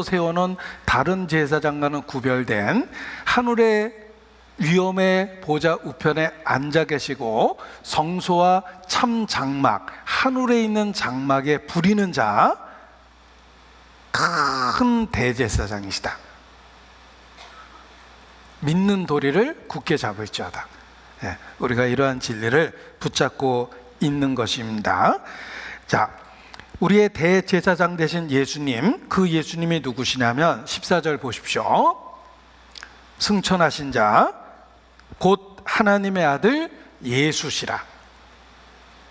세워놓은 다른 제사장과는 구별된 하늘의 위엄의 보좌 우편에 앉아 계시고 성소와 참 장막, 하늘에 있는 장막에 부리는 자, 큰 대제사장이시다. 믿는 도리를 굳게 잡을지어다. 우리가 이러한 진리를 붙잡고 있는 것입니다. 자, 우리의 대제사장 되신 예수님, 그 예수님이 누구시냐면 14절 보십시오. 승천하신 자, 곧 하나님의 아들 예수시라.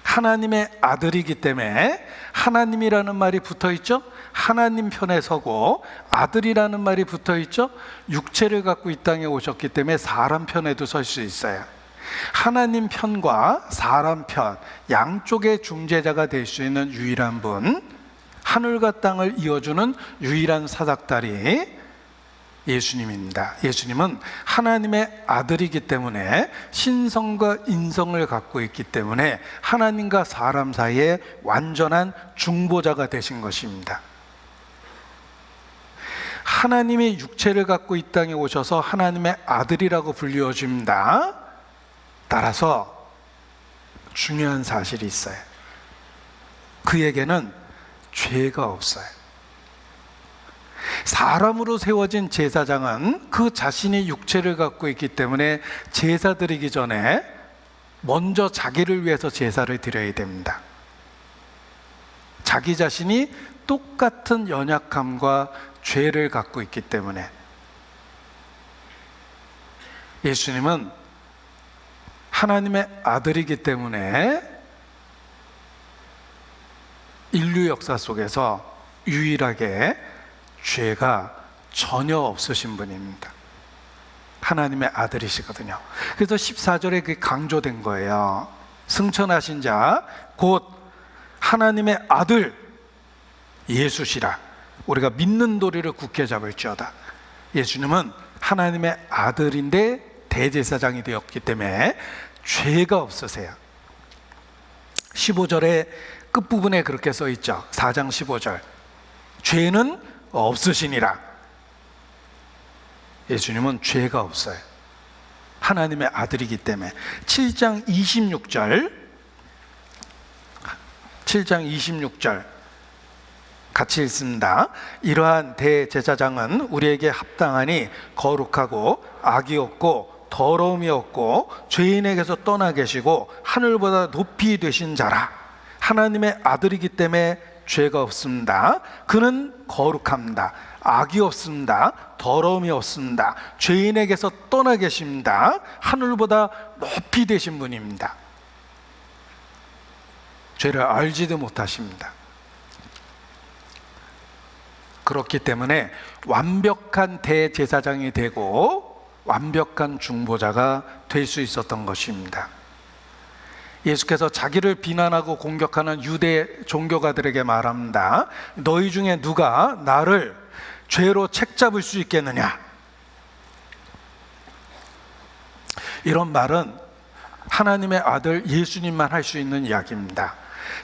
하나님의 아들이기 때문에 하나님이라는 말이 붙어 있죠. 하나님 편에 서고 아들이라는 말이 붙어 있죠. 육체를 갖고 이 땅에 오셨기 때문에 사람 편에도 설 수 있어요. 하나님 편과 사람 편 양쪽의 중재자가 될 수 있는 유일한 분, 하늘과 땅을 이어주는 유일한 사닥다리 예수님입니다. 예수님은 하나님의 아들이기 때문에 신성과 인성을 갖고 있기 때문에 하나님과 사람 사이에 완전한 중보자가 되신 것입니다. 하나님이 육체를 갖고 이 땅에 오셔서 하나님의 아들이라고 불리워집니다. 따라서 중요한 사실이 있어요. 그에게는 죄가 없어요. 사람으로 세워진 제사장은 그 자신이 육체를 갖고 있기 때문에 제사 드리기 전에 먼저 자기를 위해서 제사를 드려야 됩니다. 자기 자신이 똑같은 연약함과 죄를 갖고 있기 때문에. 예수님은 하나님의 아들이기 때문에 인류 역사 속에서 유일하게 죄가 전혀 없으신 분입니다. 하나님의 아들이시거든요. 그래서 14절에 그게 강조된 거예요. 승천하신 자, 곧 하나님의 아들 예수시라. 우리가 믿는 도리를 굳게 잡을지어다. 예수님은 하나님의 아들인데 대제사장이 되었기 때문에 죄가 없으세요. 15절의 끝부분에 그렇게 써 있죠. 4장 15절. 죄는 없으시니라. 예수님은 죄가 없어요. 하나님의 아들이기 때문에. 7장 26절 같이 읽습니다. 이러한 대제사장은 우리에게 합당하니 거룩하고 악이 없고 더러움이 없고 죄인에게서 떠나 계시고 하늘보다 높이 되신 자라. 하나님의 아들이기 때문에 죄가 없습니다. 그는 거룩합니다. 악이 없습니다. 더러움이 없습니다. 죄인에게서 떠나 계십니다. 하늘보다 높이 되신 분입니다. 죄를 알지도 못하십니다. 그렇기 때문에 완벽한 대제사장이 되고 완벽한 중보자가 될 수 있었던 것입니다. 예수께서 자기를 비난하고 공격하는 유대 종교가들에게 말합니다. 너희 중에 누가 나를 죄로 책잡을 수 있겠느냐? 이런 말은 하나님의 아들 예수님만 할 수 있는 이야기입니다.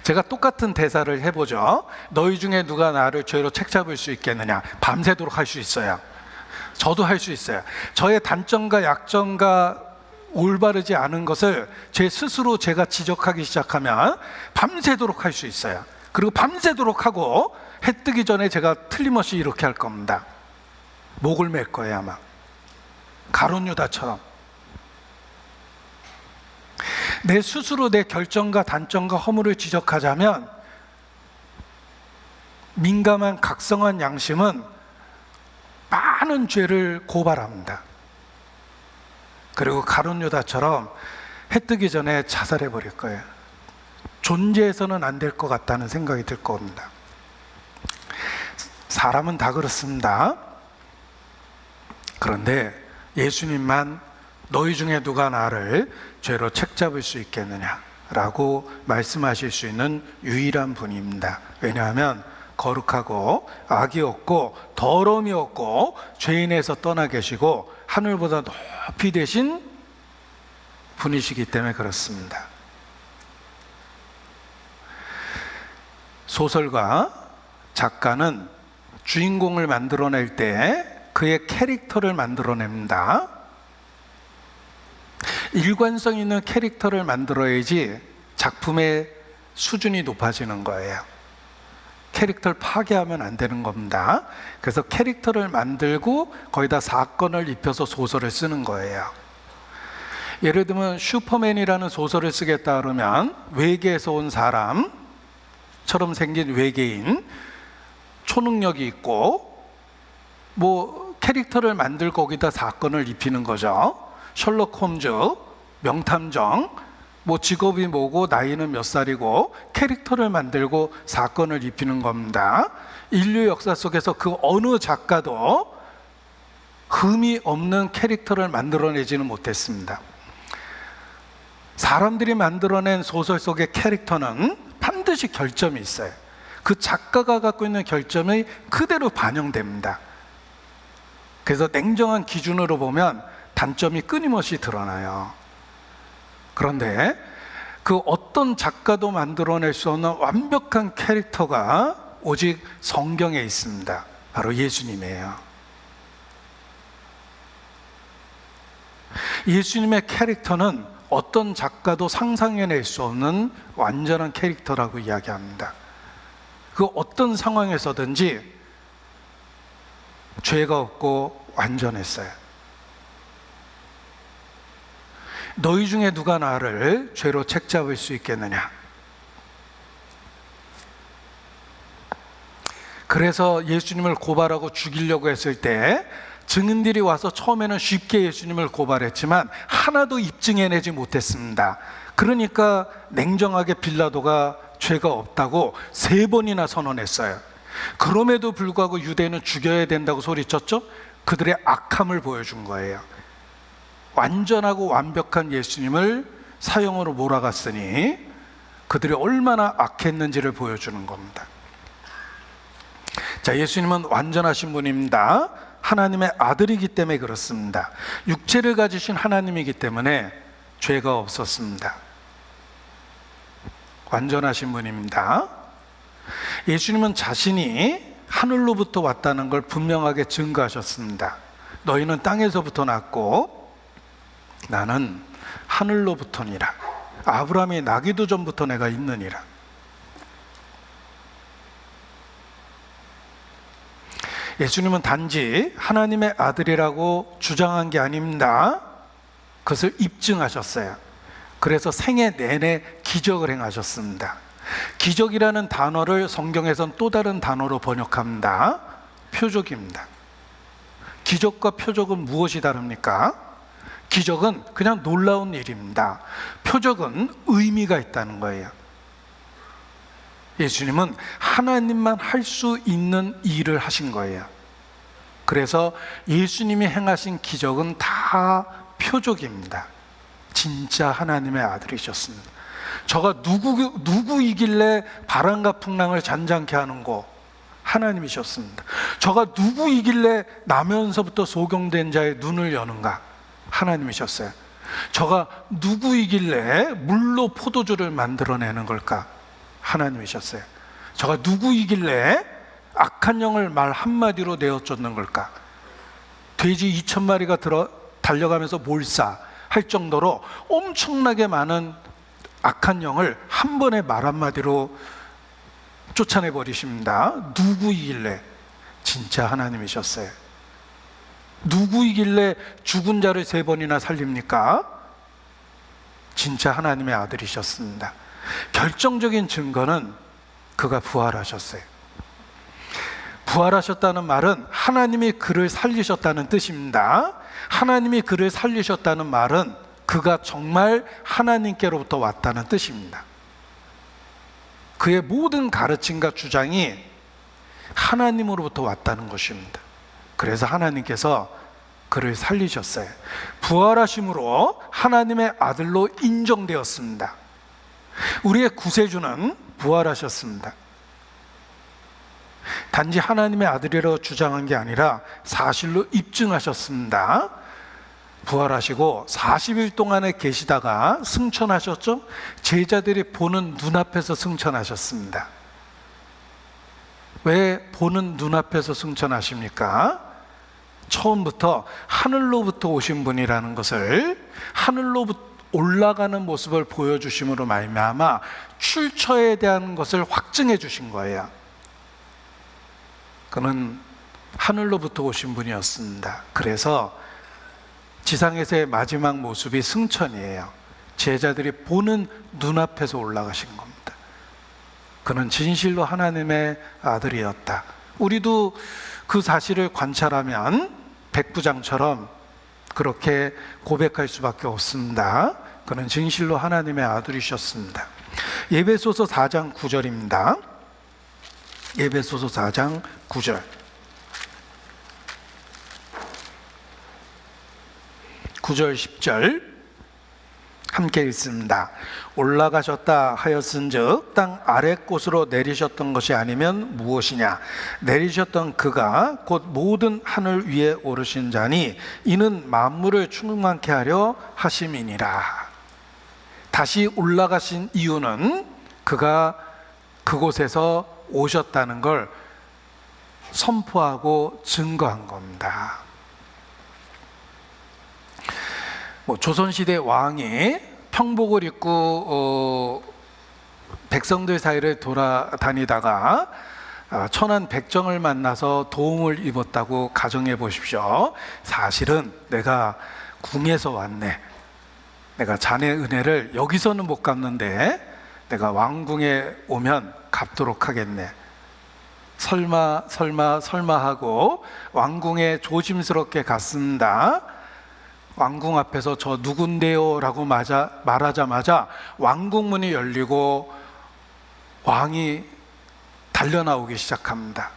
제가 똑같은 대사를 해보죠. 너희 중에 누가 나를 죄로 책잡을 수 있겠느냐? 밤새도록 할 수 있어요. 저도 할 수 있어요. 저의 단점과 약점과 올바르지 않은 것을 제 스스로 제가 지적하기 시작하면 밤새도록 할 수 있어요. 그리고 밤새도록 하고 해 뜨기 전에 제가 틀림없이 이렇게 할 겁니다. 목을 맬 거예요. 아마 가룟 유다처럼. 내 스스로 내 결정과 단점과 허물을 지적하자면 민감한 각성한 양심은 많은 죄를 고발합니다. 그리고 가룟 유다처럼 해 뜨기 전에 자살해 버릴 거예요. 존재해서는 안 될 것 같다는 생각이 들 겁니다. 사람은 다 그렇습니다. 그런데 예수님만 너희 중에 누가 나를 죄로 책잡을 수 있겠느냐라고 말씀하실 수 있는 유일한 분입니다. 왜냐하면 거룩하고 악이 없고 더러움이 없고 죄인에서 떠나 계시고 하늘보다 높이 되신 분이시기 때문에 그렇습니다. 소설가, 작가는 주인공을 만들어낼 때 그의 캐릭터를 만들어냅니다. 일관성 있는 캐릭터를 만들어야지 작품의 수준이 높아지는 거예요. 캐릭터를 파괴하면 안 되는 겁니다. 그래서 캐릭터를 만들고 거기다 사건을 입혀서 소설을 쓰는 거예요. 예를 들면 슈퍼맨이라는 소설을 쓰겠다 그러면 외계에서 온 사람, 생긴 외계인, 초능력이 있고 뭐 캐릭터를 만들고 거기다 사건을 입히는 거죠. 셜록 홈즈, 명탐정, 뭐 직업이 뭐고 나이는 몇 살이고 캐릭터를 만들고 사건을 입히는 겁니다. 인류 역사 속에서 그 어느 작가도 흠이 없는 캐릭터를 만들어내지는 못했습니다. 사람들이 만들어낸 소설 속의 캐릭터는 반드시 결점이 있어요. 그 작가가 갖고 있는 결점이 그대로 반영됩니다. 그래서 냉정한 기준으로 보면 단점이 끊임없이 드러나요. 그런데 그 어떤 작가도 만들어낼 수 없는 완벽한 캐릭터가 오직 성경에 있습니다. 바로 예수님이에요. 예수님의 캐릭터는 어떤 작가도 상상해낼 수 없는 완전한 캐릭터라고 이야기합니다. 그 어떤 상황에서든지 죄가 없고 완전했어요. 너희 중에 누가 나를 죄로 책잡을 수 있겠느냐? 그래서 예수님을 고발하고 죽이려고 했을 때 증인들이 와서 처음에는 쉽게 예수님을 고발했지만 하나도 입증해내지 못했습니다. 그러니까 냉정하게 빌라도가 죄가 없다고 3번이나 선언했어요. 그럼에도 불구하고 유대인은 죽여야 된다고 소리쳤죠? 그들의 악함을 보여준 거예요. 완전하고 완벽한 예수님을 사형으로 몰아갔으니 그들이 얼마나 악했는지를 보여주는 겁니다. 자, 예수님은 완전하신 분입니다. 하나님의 아들이기 때문에 그렇습니다. 육체를 가지신 하나님이기 때문에 죄가 없었습니다. 완전하신 분입니다. 예수님은 자신이 하늘로부터 왔다는 걸 분명하게 증거하셨습니다. 너희는 땅에서부터 났고 나는 하늘로부터니라. 아브라함이 나기도 전부터 내가 있느니라. 예수님은 단지 하나님의 아들이라고 주장한 게 아닙니다. 그것을 입증하셨어요. 그래서 생애 내내 기적을 행하셨습니다. 기적이라는 단어를 성경에선 또 다른 단어로 번역합니다. 표적입니다. 기적과 표적은 무엇이 다릅니까? 기적은 그냥 놀라운 일입니다. 표적은 의미가 있다는 거예요. 예수님은 하나님만 할 수 있는 일을 하신 거예요. 그래서 예수님이 행하신 기적은 다 표적입니다. 진짜 하나님의 아들이셨습니다. 저가 누구이길래 바람과 풍랑을 잔잔케 하는 거 하나님이셨습니다. 저가 누구이길래 나면서부터 소경된 자의 눈을 여는가 하나님이셨어요. 저가 누구이길래 물로 포도주를 만들어내는 걸까 하나님이셨어요. 저가 누구이길래 악한 영을 말 한마디로 내어쫓는 걸까? 돼지 2,000마리가 달려가면서 몰사 할 정도로 엄청나게 많은 악한 영을 한 번에 말 한마디로 쫓아내 버리십니다. 누구이길래? 진짜 하나님이셨어요. 누구이길래 죽은 자를 3번이나 살립니까? 진짜 하나님의 아들이셨습니다. 결정적인 증거는 그가 부활하셨어요. 부활하셨다는 말은 하나님이 그를 살리셨다는 뜻입니다. 하나님이 그를 살리셨다는 말은 그가 정말 하나님께로부터 왔다는 뜻입니다. 그의 모든 가르침과 주장이 하나님으로부터 왔다는 것입니다. 그래서 하나님께서 그를 살리셨어요. 부활하심으로 하나님의 아들로 인정되었습니다. 우리의 구세주는 부활하셨습니다. 단지 하나님의 아들이라고 주장한 게 아니라 사실로 입증하셨습니다. 부활하시고 40일 동안에 계시다가 승천하셨죠? 제자들이 보는 눈앞에서 승천하셨습니다. 왜 보는 눈앞에서 승천하십니까? 처음부터 하늘로부터 오신 분이라는 것을, 하늘로부터 올라가는 모습을 보여주심으로 말미암아 출처에 대한 것을 확증해 주신 거예요. 그는 하늘로부터 오신 분이었습니다. 그래서 지상에서의 마지막 모습이 승천이에요. 제자들이 보는 눈앞에서 올라가신 겁니다. 그는 진실로 하나님의 아들이었다. 우리도 그 사실을 관찰하면 백부장처럼 그렇게 고백할 수밖에 없습니다. 그는 진실로 하나님의 아들이셨습니다. 에베소서 4장 9절입니다. 에베소서 4장 9절. 9절 10절 함께 읽습니다. 올라가셨다 하였은즉 땅 아랫곳으로 내리셨던 것이 아니면 무엇이냐? 내리셨던 그가 곧 모든 하늘 위에 오르신 자니 이는 만물을 충만케 하려 하심이니라. 다시 올라가신 이유는 그가 그곳에서 오셨다는 걸 선포하고 증거한 겁니다. 조선시대 왕이 평복을 입고 백성들 사이를 돌아다니다가 천한 백정을 만나서 도움을 입었다고 가정해 보십시오. 사실은 내가 궁에서 왔네. 내가 자네 은혜를 여기서는 못 갚는데 내가 왕궁에 오면 갚도록 하겠네. 설마 하고 왕궁에 조심스럽게 갔습니다. 왕궁 앞에서 저 누군데요? 라고 말하자마자 왕궁문이 열리고 왕이 달려나오기 시작합니다.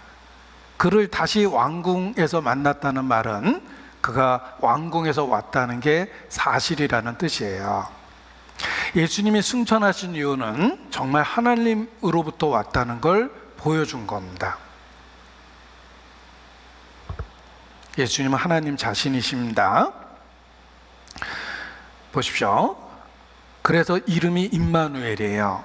그를 다시 왕궁에서 만났다는 말은 그가 왕궁에서 왔다는 게 사실이라는 뜻이에요. 예수님이 승천하신 이유는 정말 하나님으로부터 왔다는 걸 보여준 겁니다. 예수님은 하나님 자신이십니다. 보십시오. 그래서 이름이 임마누엘이에요.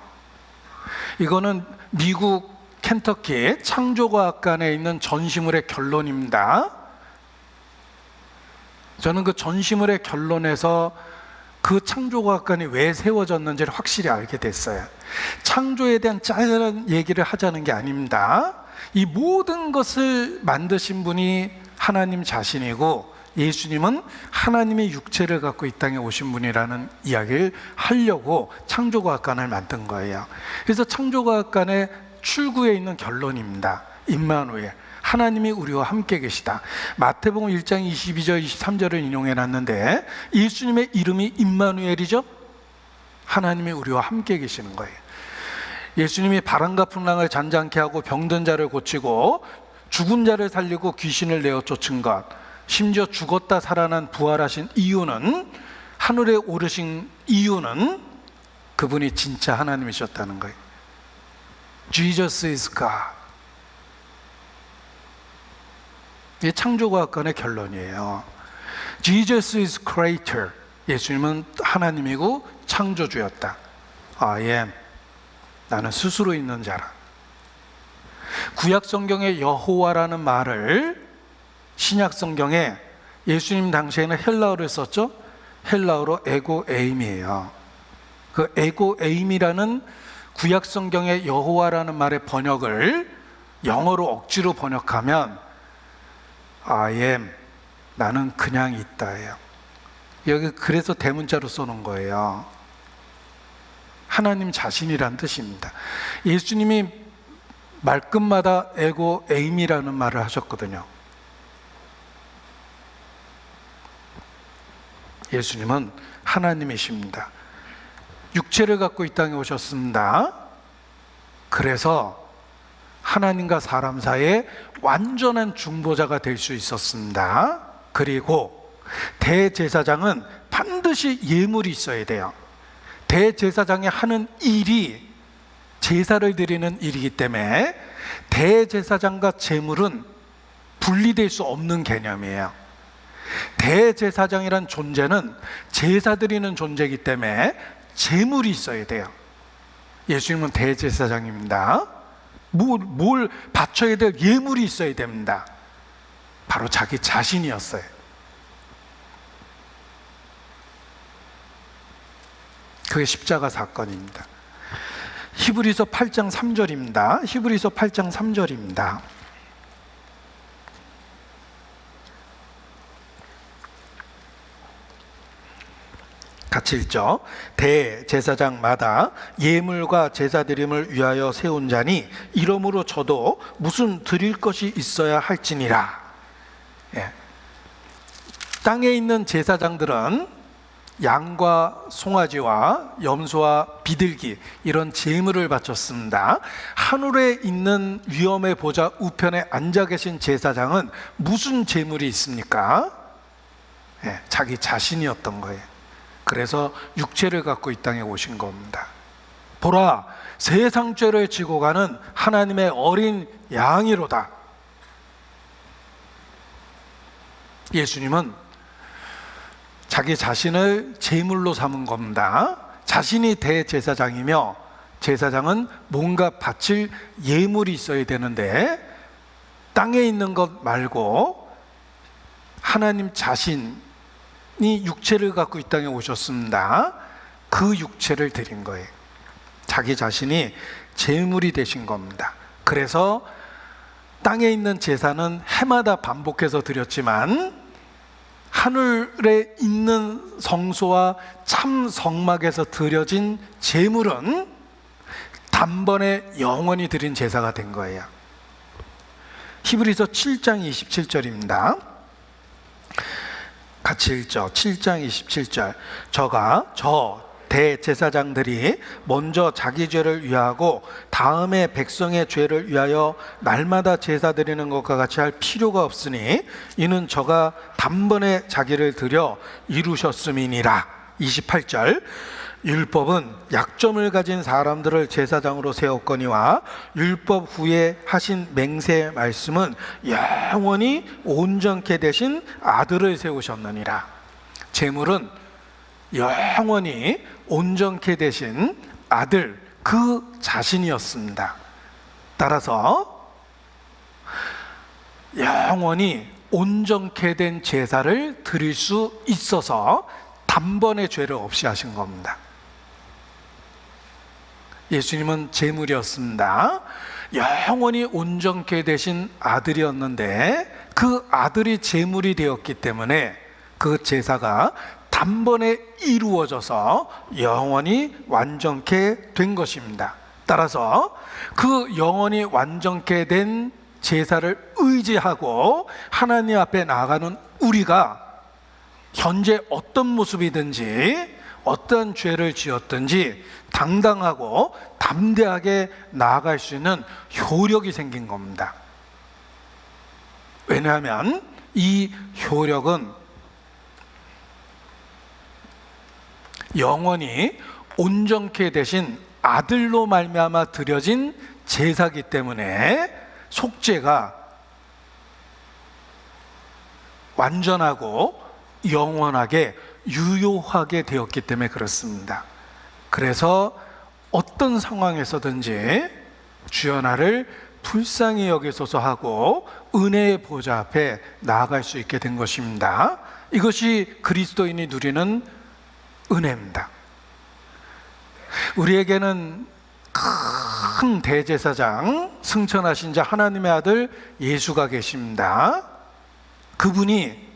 이거는 미국 켄터키 창조과학관에 있는 전시물의 결론입니다. 저는 그 전시물의 결론에서 그 창조과학관이 왜 세워졌는지를 확실히 알게 됐어요. 창조에 대한 짜잘한 얘기를 하자는 게 아닙니다. 이 모든 것을 만드신 분이 하나님 자신이고 예수님은 하나님의 육체를 갖고 이 땅에 오신 분이라는 이야기를 하려고 창조과학관을 만든 거예요. 그래서 창조과학관의 출구에 있는 결론입니다. 임마누엘, 하나님이 우리와 함께 계시다. 마태복음 1장 22절 23절을 인용해 놨는데 예수님의 이름이 임마누엘이죠. 하나님이 우리와 함께 계시는 거예요. 예수님이 바람과 풍랑을 잔잔케 하고 병든 자를 고치고 죽은 자를 살리고 귀신을 내어 쫓은 것, 심지어 죽었다 살아난 부활하신 이유는, 하늘에 오르신 이유는 그분이 진짜 하나님이셨다는 거예요. Jesus is God. 이게 창조과학관의 결론이에요. Jesus is creator. 예수님은 하나님이고 창조주였다. I am. 나는 스스로 있는 자라. 구약 성경의 여호와라는 말을 신약 성경에 예수님 당시에는 헬라어를 썼죠. 헬라어로 에고 에임이에요. 그 에고 에임이라는 구약 성경의 여호와라는 말의 번역을 영어로 억지로 번역하면 I am, 나는 그냥 있다예요. 여기 그래서 대문자로 써놓은 거예요. 하나님 자신이란 뜻입니다. 예수님이 말끝마다 에고 에임이라는 말을 하셨거든요. 예수님은 하나님이십니다. 육체를 갖고 이 땅에 오셨습니다. 그래서 하나님과 사람 사이에 완전한 중보자가 될 수 있었습니다. 그리고 대제사장은 반드시 예물이 있어야 돼요. 대제사장이 하는 일이 제사를 드리는 일이기 때문에 대제사장과 제물은 분리될 수 없는 개념이에요. 대제사장이란 존재는 제사 드리는 존재이기 때문에 제물이 있어야 돼요. 예수님은 대제사장입니다. 뭘 바쳐야 될 예물이 있어야 됩니다. 바로 자기 자신이었어요. 그게 십자가 사건입니다. 히브리서 8장 3절입니다. 히브리서 8장 3절입니다. 같이 읽죠. 대제사장마다 예물과 제사 드림을 위하여 세운 자니 이러므로 저도 무슨 드릴 것이 있어야 할지니라. 예. 땅에 있는 제사장들은 양과 송아지와 염소와 비둘기 이런 제물을 바쳤습니다. 하늘에 있는 위엄의 보좌 우편에 앉아 계신 제사장은 무슨 제물이 있습니까? 예, 자기 자신이었던 거예요. 그래서 육체를 갖고 이 땅에 오신 겁니다. 보라, 세상 죄를 지고 가는 하나님의 어린 양이로다. 예수님은 자기 자신을 제물로 삼은 겁니다. 자신이 대제사장이며 제사장은 뭔가 바칠 예물이 있어야 되는데 땅에 있는 것 말고 하나님 자신이 육체를 갖고 이 땅에 오셨습니다. 그 육체를 드린 거예요. 자기 자신이 제물이 되신 겁니다. 그래서 땅에 있는 제사는 해마다 반복해서 드렸지만 하늘에 있는 성소와 참 성막에서 드려진 제물은 단번에 영원히 드린 제사가 된 거예요. 히브리서 7장 27절입니다. 같이 읽죠. 7장 27절. 저 대제사장들이 먼저 자기 죄를 위하고 다음에 백성의 죄를 위하여 날마다 제사 드리는 것과 같이 할 필요가 없으니 이는 저가 단번에 자기를 드려 이루셨음이니라. 28절. 율법은 약점을 가진 사람들을 제사장으로 세웠거니와 율법 후에 하신 맹세 말씀은 영원히 온전케 되신 아들을 세우셨느니라. 제물은 영원히 온전케 되신 아들 그 자신이었습니다. 따라서 영원히 온전케 된 제사를 드릴 수 있어서 단번에 죄를 없이 하신 겁니다. 예수님은 제물이었습니다. 영원히 온전케 되신 아들이었는데 그 아들이 제물이 되었기 때문에 그 제사가 단번에 이루어져서 영원히 완전케 된 것입니다. 따라서 그 영원히 완전케 된 제사를 의지하고 하나님 앞에 나아가는 우리가 현재 어떤 모습이든지 어떤 죄를 지었든지 당당하고 담대하게 나아갈 수 있는 효력이 생긴 겁니다. 왜냐하면 이 효력은 영원히 온전케 되신 아들로 말미암아 드려진 제사기 때문에 속죄가 완전하고 영원하게 유효하게 되었기 때문에 그렇습니다. 그래서 어떤 상황에서든지 주여 나를 불쌍히 여기소서 하고 은혜의 보좌 앞에 나아갈 수 있게 된 것입니다. 이것이 그리스도인이 누리는 은혜입니다. 우리에게는 큰 대제사장, 승천하신 자 하나님의 아들 예수가 계십니다. 그분이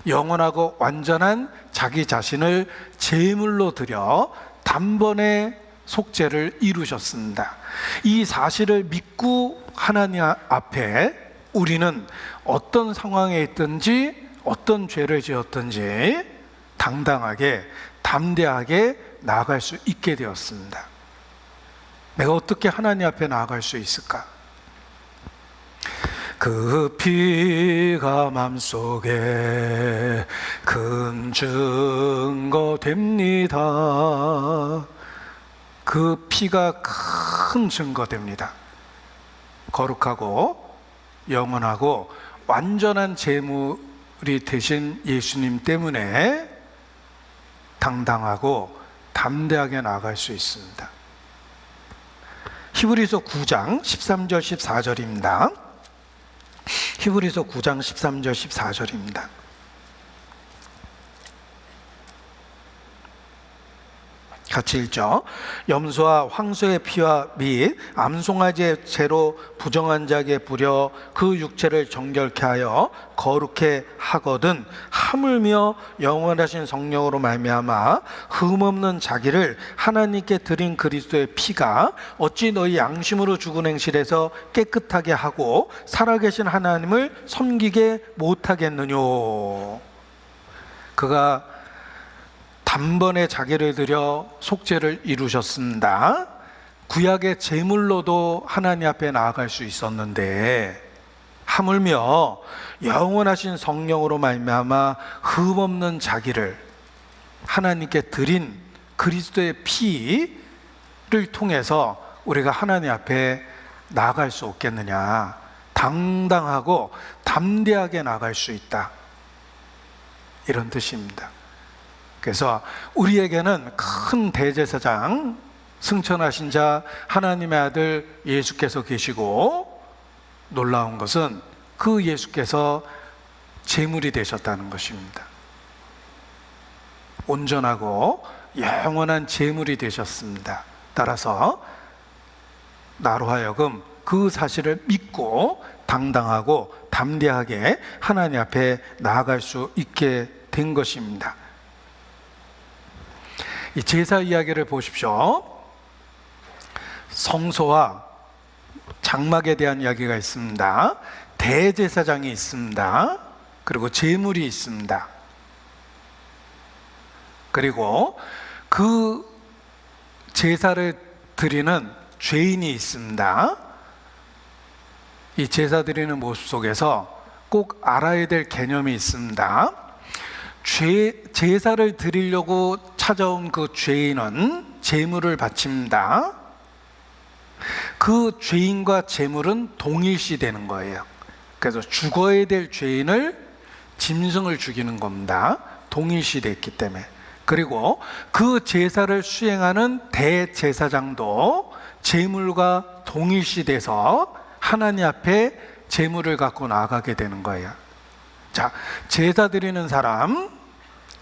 영원하고 완전한 자기 자신을 제물로 드려 단번에 속죄를 이루셨습니다. 이 사실을 믿고 하나님 앞에 우리는 어떤 상황에 있든지 어떤 죄를 지었든지 당당하게 담대하게 나아갈 수 있게 되었습니다. 내가 어떻게 하나님 앞에 나아갈 수 있을까? 그 피가 맘속에 큰 증거 됩니다. 그 피가 큰 증거 됩니다. 거룩하고 영원하고 완전한 제물이 되신 예수님 때문에 당당하고 담대하게 나아갈 수 있습니다. 히브리서 9장 13절 14절입니다. 히브리서 9장 13절 14절입니다. 같이 읽죠. 염소와 황소의 피와 및 암송아지의 죄로 부정한 자에게 부려 그 육체를 정결케 하여 거룩해 하거든 하물며 영원하신 성령으로 말미암아 흠없는 자기를 하나님께 드린 그리스도의 피가 어찌 너희 양심으로 죽은 행실에서 깨끗하게 하고 살아계신 하나님을 섬기게 못하겠느뇨. 그가 단번에 자기를 들여 속죄를 이루셨습니다. 구약의 제물로도 하나님 앞에 나아갈 수 있었는데 하물며 영원하신 성령으로 말미암아 흠없는 자기를 하나님께 드린 그리스도의 피를 통해서 우리가 하나님 앞에 나아갈 수 없겠느냐. 당당하고 담대하게 나아갈 수 있다, 이런 뜻입니다. 그래서 우리에게는 큰 대제사장, 승천하신 자 하나님의 아들 예수께서 계시고, 놀라운 것은 그 예수께서 제물이 되셨다는 것입니다. 온전하고 영원한 제물이 되셨습니다. 따라서 나로 하여금 그 사실을 믿고 당당하고 담대하게 하나님 앞에 나아갈 수 있게 된 것입니다. 이 제사 이야기를 보십시오. 성소와 장막에 대한 이야기가 있습니다. 대제사장이 있습니다. 그리고 제물이 있습니다. 그리고 그 제사를 드리는 죄인이 있습니다. 이 제사 드리는 모습 속에서 꼭 알아야 될 개념이 있습니다. 제사를 드리려고 찾아온 그 죄인은 제물을 바칩니다. 그 죄인과 제물은 동일시 되는 거예요. 그래서 죽어야 될 죄인을 짐승을 죽이는 겁니다. 동일시 됐기 때문에. 그리고 그 제사를 수행하는 대제사장도 제물과 동일시 돼서 하나님 앞에 제물을 갖고 나아가게 되는 거예요. 자, 제사 드리는 사람,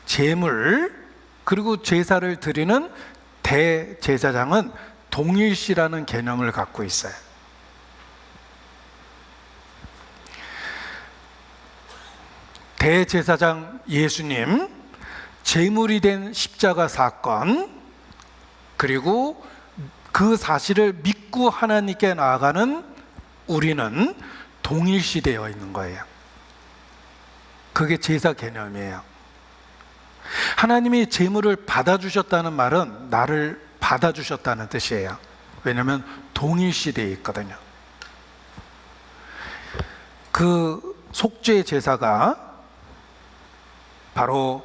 제물, 그리고 제사를 드리는 대제사장은 동일시라는 개념을 갖고 있어요. 대제사장 예수님, 제물이 된 십자가 사건, 그리고 그 사실을 믿고 하나님께 나아가는 우리는 동일시되어 있는 거예요. 그게 제사 개념이에요. 하나님이 제물을 받아주셨다는 말은 나를 받아주셨다는 뜻이에요. 왜냐하면 동일시되어 있거든요. 그 속죄 제사가 바로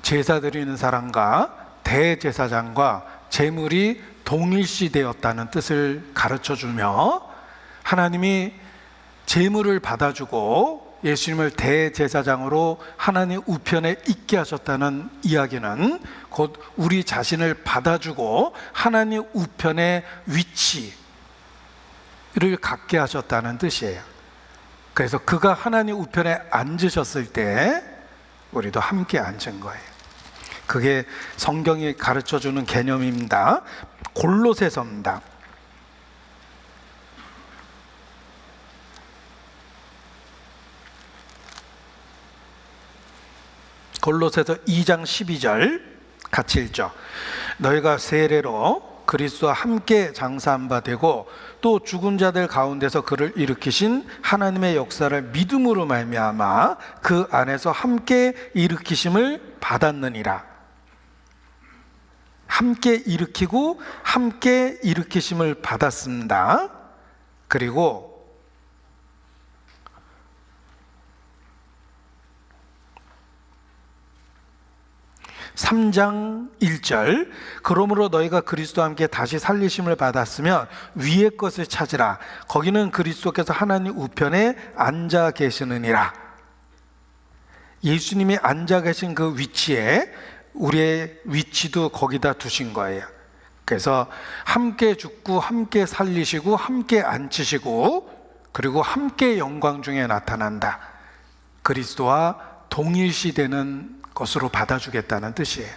제사 드리는 사람과 대제사장과 제물이 동일시되었다는 뜻을 가르쳐주며, 하나님이 제물을 받아주고 예수님을 대제사장으로 하나님 우편에 있게 하셨다는 이야기는 곧 우리 자신을 받아주고 하나님 우편의 위치를 갖게 하셨다는 뜻이에요. 그래서 그가 하나님 우편에 앉으셨을 때 우리도 함께 앉은 거예요. 그게 성경이 가르쳐주는 개념입니다. 골로새서입니다. 골로새서 2장 12절 같이 읽죠. 너희가 세례로 그리스도와 함께 장사한 바 되고 또 죽은 자들 가운데서 그를 일으키신 하나님의 역사를 믿음으로 말미암아 그 안에서 함께 일으키심을 받았느니라. 함께 일으키고 함께 일으키심을 받았습니다. 그리고 3장 1절 그러므로 너희가 그리스도와 함께 다시 살리심을 받았으면 위의 것을 찾으라. 거기는 그리스도께서 하나님 우편에 앉아 계시느니라. 예수님이 앉아 계신 그 위치에 우리의 위치도 거기다 두신 거예요. 그래서 함께 죽고 함께 살리시고 함께 앉히시고 그리고 함께 영광 중에 나타난다. 그리스도와 동일시되는 것으로 받아주겠다는 뜻이에요.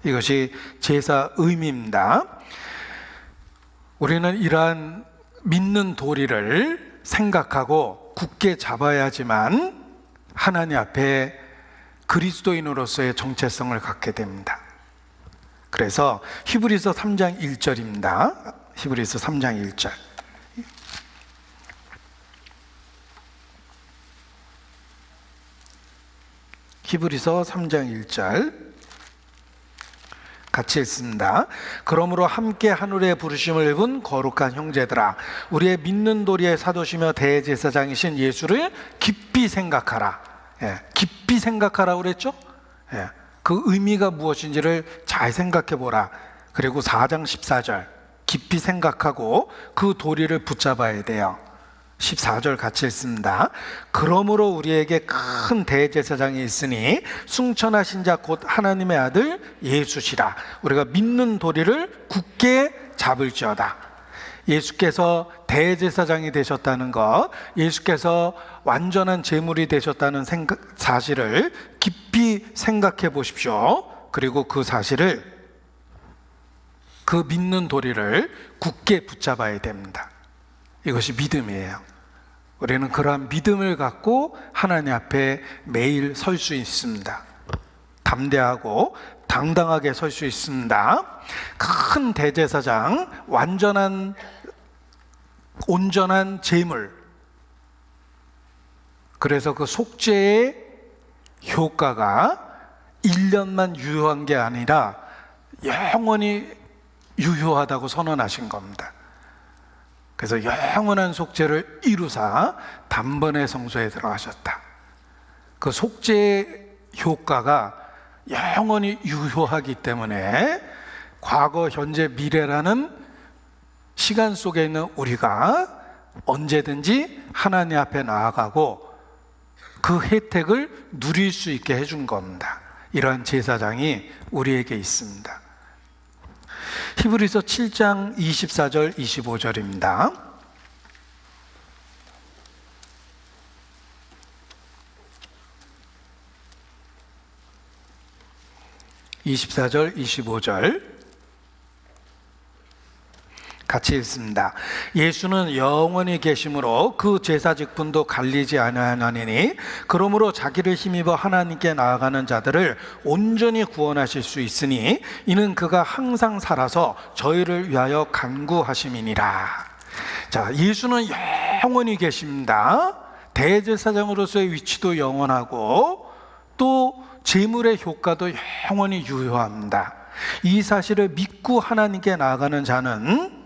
이것이 제사 의미입니다. 우리는 이러한 믿는 도리를 생각하고 굳게 잡아야지만 하나님 앞에 그리스도인으로서의 정체성을 갖게 됩니다. 그래서 히브리서 3장 1절입니다. 히브리서 3장 1절. 히브리서 3장 1절 같이 읽습니다. 그러므로 함께 하늘의 부르심을 입은 거룩한 형제들아, 우리의 믿는 도리의 사도시며 대제사장이신 예수를 깊이 생각하라. 깊이 생각하라 그랬죠? 그 의미가 무엇인지를 잘 생각해 보라. 그리고 4장 14절 깊이 생각하고 그 도리를 붙잡아야 돼요. 14절 같이 읽습니다. 그러므로 우리에게 큰 대제사장이 있으니 승천하신 자 곧 하나님의 아들 예수시라. 우리가 믿는 도리를 굳게 잡을지어다. 예수께서 대제사장이 되셨다는 것, 예수께서 완전한 제물이 되셨다는 사실을 깊이 생각해 보십시오. 그리고 그 사실을, 그 믿는 도리를 굳게 붙잡아야 됩니다. 이것이 믿음이에요. 우리는 그러한 믿음을 갖고 하나님 앞에 매일 설 수 있습니다. 담대하고 당당하게 설 수 있습니다. 큰 대제사장, 온전한 제물. 그래서 그 속죄의 효과가 1년만 유효한 게 아니라 영원히 유효하다고 선언하신 겁니다. 그래서 영원한 속죄를 이루사 단번에 성소에 들어가셨다. 그 속죄의 효과가 영원히 유효하기 때문에 과거, 현재, 미래라는 시간 속에 있는 우리가 언제든지 하나님 앞에 나아가고 그 혜택을 누릴 수 있게 해준 겁니다. 이러한 제사장이 우리에게 있습니다. 히브리서 7장 24절 25절입니다. (24절) (25절) 같이 읽습니다. 예수는 영원히 계심으로 그 제사 직분도 갈리지 아니하나니 그러므로 자기를 힘입어 하나님께 나아가는 자들을 온전히 구원하실 수 있으니 이는 그가 항상 살아서 저희를 위하여 간구하심이니라. 자, 예수는 영원히 계십니다. 대제사장으로서의 위치도 영원하고 또 제물의 효과도 영원히 유효합니다. 이 사실을 믿고 하나님께 나아가는 자는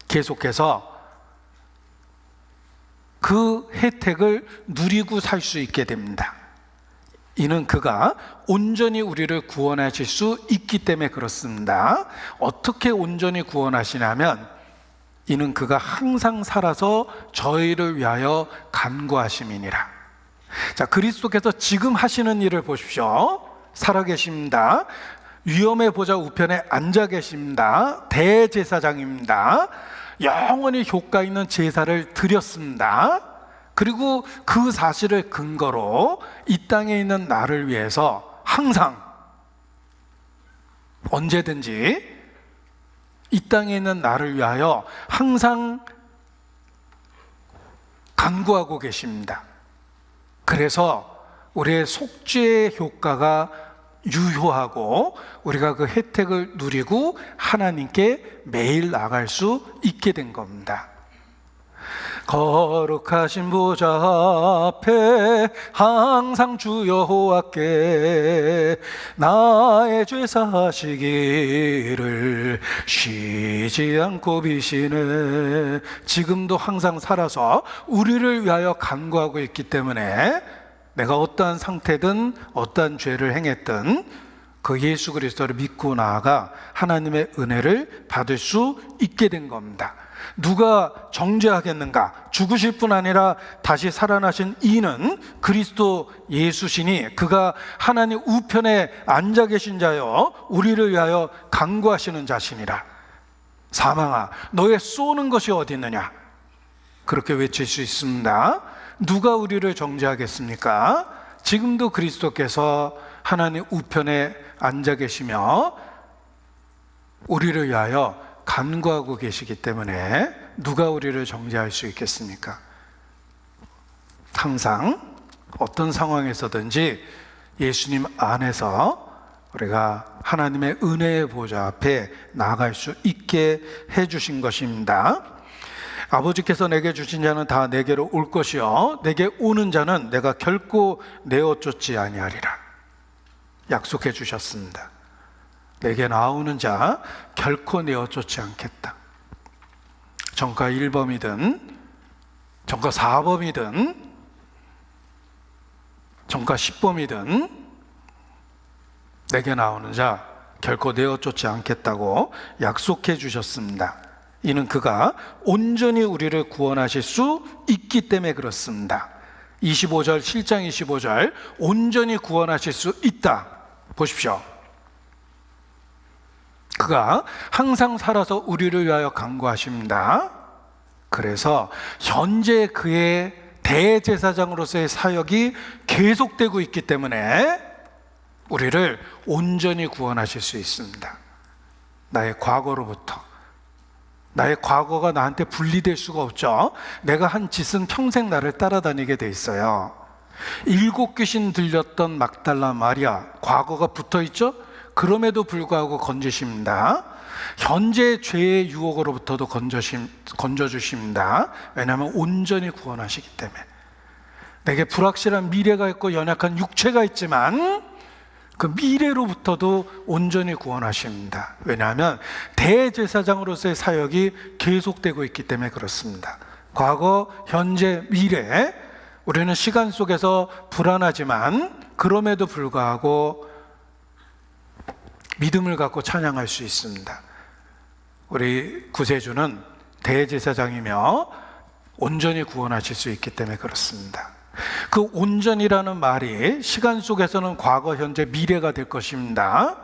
계속해서 그 혜택을 누리고 살 수 있게 됩니다. 이는 그가 온전히 우리를 구원하실 수 있기 때문에 그렇습니다. 어떻게 온전히 구원하시냐면 이는 그가 항상 살아서 저희를 위하여 간구하심이니라. 자, 그리스도께서 지금 하시는 일을 보십시오. 살아계십니다. 위엄의 보좌 우편에 앉아 계십니다. 대제사장입니다. 영원히 효과 있는 제사를 드렸습니다. 그리고 그 사실을 근거로 이 땅에 있는 나를 위해서 항상 언제든지 이 땅에 있는 나를 위하여 항상 간구하고 계십니다. 그래서 우리의 속죄의 효과가 유효하고 우리가 그 혜택을 누리고 하나님께 매일 나갈 수 있게 된 겁니다. 거룩하신 보좌 앞에 항상 주 여호와께 나의 죄 사시기를 쉬지 않고 비시네. 지금도 항상 살아서 우리를 위하여 간구하고 있기 때문에 내가 어떠한 상태든 어떠한 죄를 행했든 그 예수 그리스도를 믿고 나아가 하나님의 은혜를 받을 수 있게 된 겁니다. 누가 정죄하겠는가? 죽으실 뿐 아니라 다시 살아나신 이는 그리스도 예수시니 그가 하나님 우편에 앉아 계신 자여 우리를 위하여 간구하시는 자시니라. 사망아, 너의 쏘는 것이 어디 있느냐? 그렇게 외칠 수 있습니다. 누가 우리를 정죄하겠습니까? 지금도 그리스도께서 하나님 우편에 앉아 계시며 우리를 위하여 간구하고 계시기 때문에 누가 우리를 정죄할 수 있겠습니까? 항상 어떤 상황에서든지 예수님 안에서 우리가 하나님의 은혜의 보좌 앞에 나아갈 수 있게 해주신 것입니다. 아버지께서 내게 주신 자는 다 내게로 올 것이요 내게 오는 자는 내가 결코 내어 쫓지 아니하리라 약속해 주셨습니다. 내게 나오는 자 결코 내어 쫓지 않겠다. 전과 1범이든 전과 4범이든 전과 10범이든 내게 나오는 자 결코 내어 쫓지 않겠다고 약속해 주셨습니다. 이는 그가 온전히 우리를 구원하실 수 있기 때문에 그렇습니다. 25절 7장 25절 온전히 구원하실 수 있다. 보십시오. 그가 항상 살아서 우리를 위하여 간구하십니다. 그래서 현재 그의 대제사장으로서의 사역이 계속되고 있기 때문에 우리를 온전히 구원하실 수 있습니다. 나의 과거로부터. 나의 과거가 나한테 분리될 수가 없죠. 내가 한 짓은 평생 나를 따라다니게 돼 있어요. 7 귀신 들렸던 막달라 마리아, 과거가 붙어 있죠? 그럼에도 불구하고 건지십니다. 현재 죄의 유혹으로부터도 건져주십니다. 왜냐하면 온전히 구원하시기 때문에. 내게 불확실한 미래가 있고 연약한 육체가 있지만 그 미래로부터도 온전히 구원하십니다. 왜냐하면 대제사장으로서의 사역이 계속되고 있기 때문에 그렇습니다. 과거, 현재, 미래 우리는 시간 속에서 불안하지만 그럼에도 불구하고 믿음을 갖고 찬양할 수 있습니다. 우리 구세주는 대제사장이며 온전히 구원하실 수 있기 때문에 그렇습니다. 그 온전이라는 말이 시간 속에서는 과거, 현재, 미래가 될 것입니다.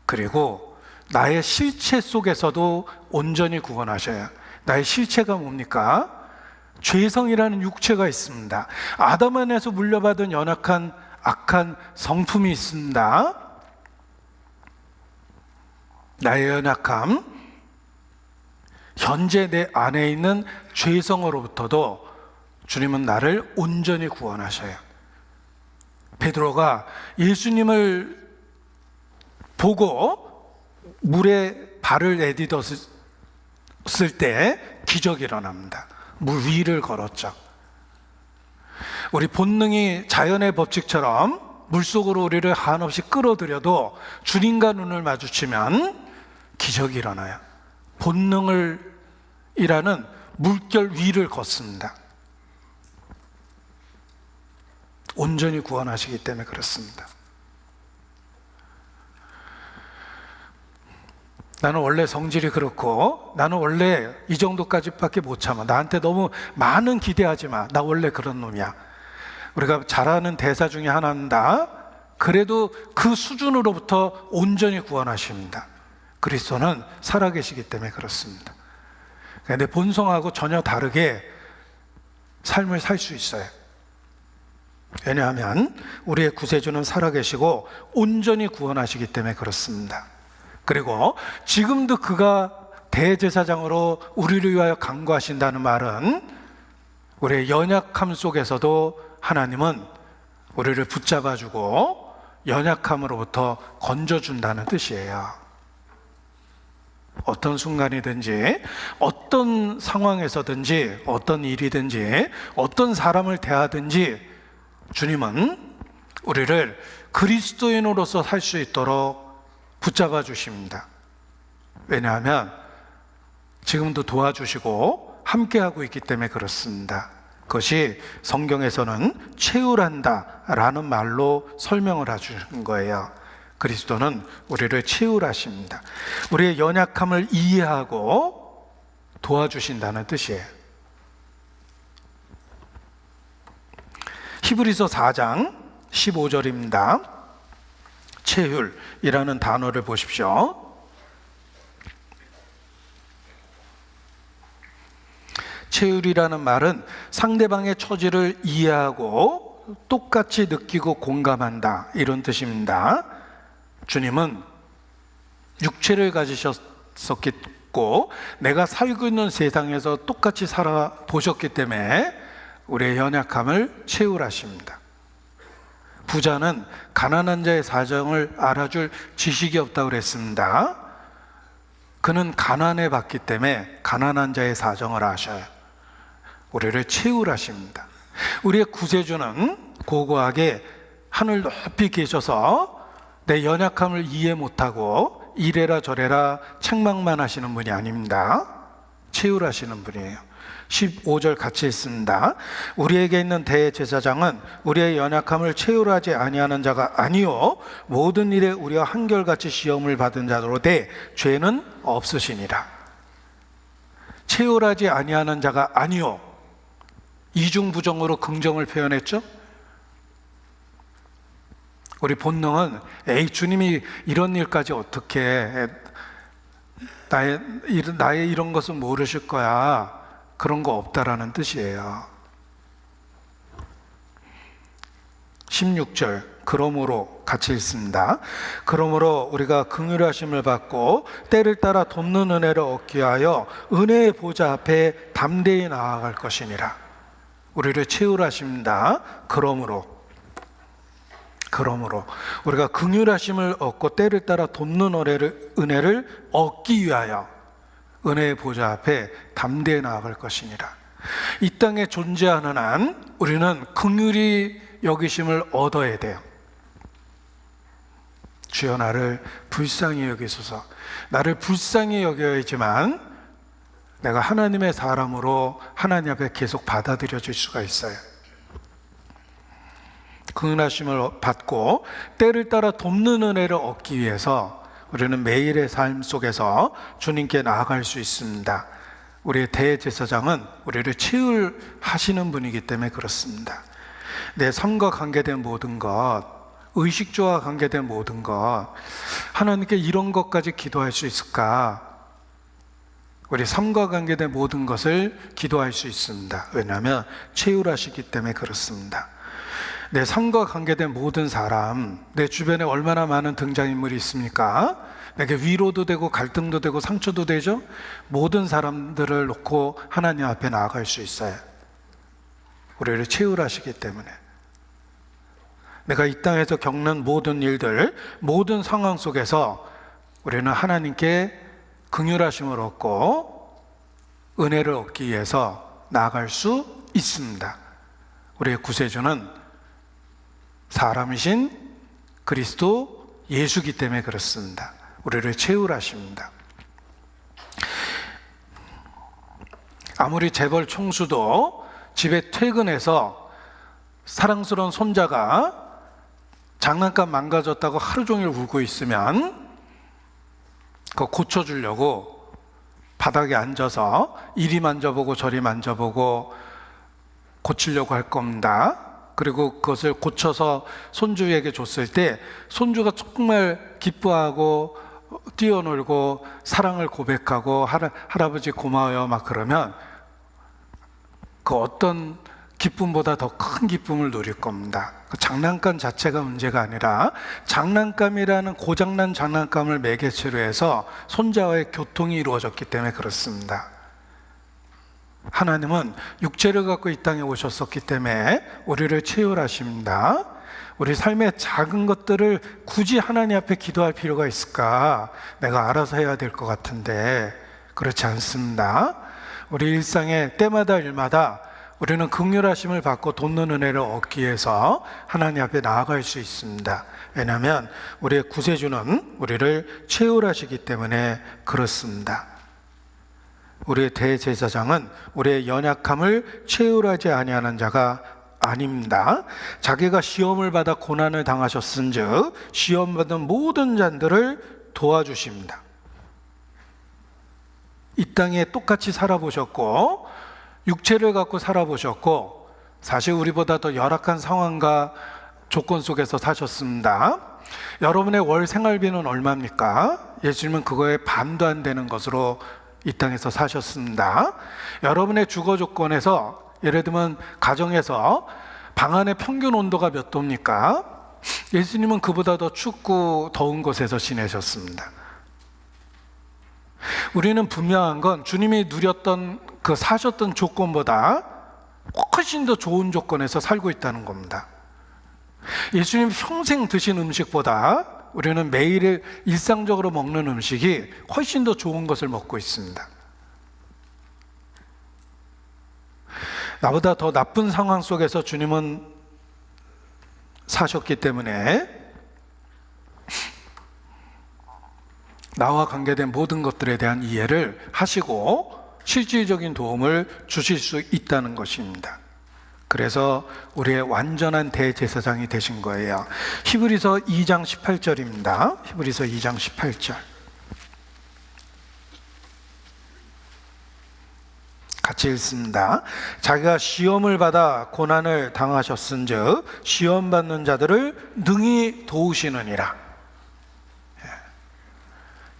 그리고 나의 실체 속에서도 온전히 구원하셔요. 나의 실체가 뭡니까? 죄성이라는 육체가 있습니다. 아담 안에서 물려받은 연약한 악한 성품이 있습니다. 나의 연약함, 현재 내 안에 있는 죄성으로부터도 주님은 나를 온전히 구원하셔요. 베드로가 예수님을 보고 물에 발을 내딛었을 때 기적이 일어납니다. 물 위를 걸었죠. 우리 본능이 자연의 법칙처럼 물속으로 우리를 한없이 끌어들여도 주님과 눈을 마주치면 기적이 일어나요. 본능을 이라는 물결 위를 걷습니다. 온전히 구원하시기 때문에 그렇습니다. 나는 원래 성질이 그렇고 나는 원래 이 정도까지밖에 못 참아. 나한테 너무 많은 기대하지 마. 나 원래 그런 놈이야. 우리가 잘 아는 대사 중에 하나입니다. 그래도 그 수준으로부터 온전히 구원하십니다. 그리스도는 살아계시기 때문에 그렇습니다. 내 본성하고 전혀 다르게 삶을 살 수 있어요. 왜냐하면 우리의 구세주는 살아계시고 온전히 구원하시기 때문에 그렇습니다. 그리고 지금도 그가 대제사장으로 우리를 위하여 간구하신다는 말은 우리의 연약함 속에서도 하나님은 우리를 붙잡아주고 연약함으로부터 건져준다는 뜻이에요. 어떤 순간이든지 어떤 상황에서든지 어떤 일이든지 어떤 사람을 대하든지 주님은 우리를 그리스도인으로서 살 수 있도록 붙잡아 주십니다. 왜냐하면 지금도 도와주시고 함께하고 있기 때문에 그렇습니다. 그것이 성경에서는 채울한다 라는 말로 설명을 해주는 거예요. 그리스도는 우리를 채울하십니다. 우리의 연약함을 이해하고 도와주신다는 뜻이에요. 히브리서 4장 15절입니다. 채율이라는 단어를 보십시오. 채율이라는 말은 상대방의 처지를 이해하고 똑같이 느끼고 공감한다, 이런 뜻입니다. 주님은 육체를 가지셨었고 내가 살고 있는 세상에서 똑같이 살아보셨기 때문에 우리의 연약함을 채우라십니다. 부자는 가난한 자의 사정을 알아줄 지식이 없다고 그랬습니다. 그는 가난해 봤기 때문에 가난한 자의 사정을 아셔요. 우리를 채우라십니다. 우리의 구세주는 고고하게 하늘 높이 계셔서 내 연약함을 이해 못하고 이래라 저래라 책망만 하시는 분이 아닙니다. 채우라시는 분이에요. 15절 같이 읽습니다. 우리에게 있는 대제사장은 우리의 연약함을 채우라 하지 아니하는 자가 아니요 모든 일에 우리와 한결같이 시험을 받은 자로 돼 죄는 없으시니라. 채우라 하지 아니하는 자가 아니요, 이중부정으로 긍정을 표현했죠. 우리 본능은 에이 주님이 이런 일까지 어떻게 해, 나의 이런 것은 모르실 거야, 그런 거 없다라는 뜻이에요. 16절 그러므로 같이 읽습니다. 그러므로 우리가 긍휼하심을 받고 때를 따라 돕는 은혜를 얻기 위하여 은혜의 보좌 앞에 담대히 나아갈 것이니라. 우리를 채우라십니다. 그러므로 우리가 긍휼하심을 얻고 때를 따라 돕는 은혜를 얻기 위하여 은혜의 보좌 앞에 담대히 나아갈 것이니라. 이 땅에 존재하는 한 우리는 긍휼히 여기심을 얻어야 돼요. 주여 나를 불쌍히 여기소서. 나를 불쌍히 여겨야지만 내가 하나님의 사람으로 하나님 앞에 계속 받아들여질 수가 있어요. 긍휼하심을 받고 때를 따라 돕는 은혜를 얻기 위해서 우리는 매일의 삶 속에서 주님께 나아갈 수 있습니다. 우리의 대제사장은 우리를 채울하시는 분이기 때문에 그렇습니다. 내 삶과 관계된 모든 것, 의식주와 관계된 모든 것, 하나님께 이런 것까지 기도할 수 있을까? 우리 삶과 관계된 모든 것을 기도할 수 있습니다. 왜냐하면 채울하시기 때문에 그렇습니다. 내 삶과 관계된 모든 사람, 내 주변에 얼마나 많은 등장인물이 있습니까? 내게 위로도 되고 갈등도 되고 상처도 되죠? 모든 사람들을 놓고 하나님 앞에 나아갈 수 있어요. 우리를 채울하시기 때문에. 내가 이 땅에서 겪는 모든 일들, 모든 상황 속에서 우리는 하나님께 긍휼하심을 얻고 은혜를 얻기 위해서 나아갈 수 있습니다. 우리의 구세주는 사람이신 그리스도 예수기 때문에 그렇습니다. 우리를 채울하십니다. 아무리 재벌 총수도 집에 퇴근해서 사랑스러운 손자가 장난감 망가졌다고 하루 종일 울고 있으면 그거 고쳐주려고 바닥에 앉아서 이리 만져보고 저리 만져보고 고치려고 할 겁니다. 그리고 그것을 고쳐서 손주에게 줬을 때 손주가 정말 기뻐하고 뛰어놀고 사랑을 고백하고 할아버지 고마워요 막 그러면 그 어떤 기쁨보다 더 큰 기쁨을 누릴 겁니다. 그 장난감 자체가 문제가 아니라 장난감이라는 고장난 장난감을 매개체로 해서 손자와의 교통이 이루어졌기 때문에 그렇습니다. 하나님은 육체를 갖고 이 땅에 오셨었기 때문에 우리를 채울하십니다. 우리 삶의 작은 것들을 굳이 하나님 앞에 기도할 필요가 있을까? 내가 알아서 해야 될 것 같은데 그렇지 않습니다. 우리 일상의 때마다 일마다 우리는 긍휼하심을 받고 돕는 은혜를 얻기 위해서 하나님 앞에 나아갈 수 있습니다. 왜냐하면 우리의 구세주는 우리를 채울하시기 때문에 그렇습니다. 우리의 대제사장은 우리의 연약함을 채울하지 아니하는 자가 아닙니다. 자기가 시험을 받아 고난을 당하셨은즉 시험받은 모든 자들을 도와주십니다. 이 땅에 똑같이 살아보셨고 육체를 갖고 살아보셨고 사실 우리보다 더 열악한 상황과 조건 속에서 사셨습니다. 여러분의 월 생활비는 얼마입니까? 예수님은 그거에 반도 안 되는 것으로 이 땅에서 사셨습니다. 여러분의 주거 조건에서 예를 들면 가정에서 방 안의 평균 온도가 몇 도입니까? 예수님은 그보다 더 춥고 더운 곳에서 지내셨습니다. 우리는 분명한 건 주님이 누렸던 그 사셨던 조건보다 훨씬 더 좋은 조건에서 살고 있다는 겁니다. 예수님 평생 드신 음식보다 우리는 매일 일상적으로 먹는 음식이 훨씬 더 좋은 것을 먹고 있습니다. 나보다 더 나쁜 상황 속에서 주님은 사셨기 때문에 나와 관계된 모든 것들에 대한 이해를 하시고 실질적인 도움을 주실 수 있다는 것입니다. 그래서 우리의 완전한 대제사장이 되신 거예요. 히브리서 2장 18절입니다. 히브리서 2장 18절. 같이 읽습니다. 자기가 시험을 받아 고난을 당하셨은즉 시험 받는 자들을 능히 도우시느니라.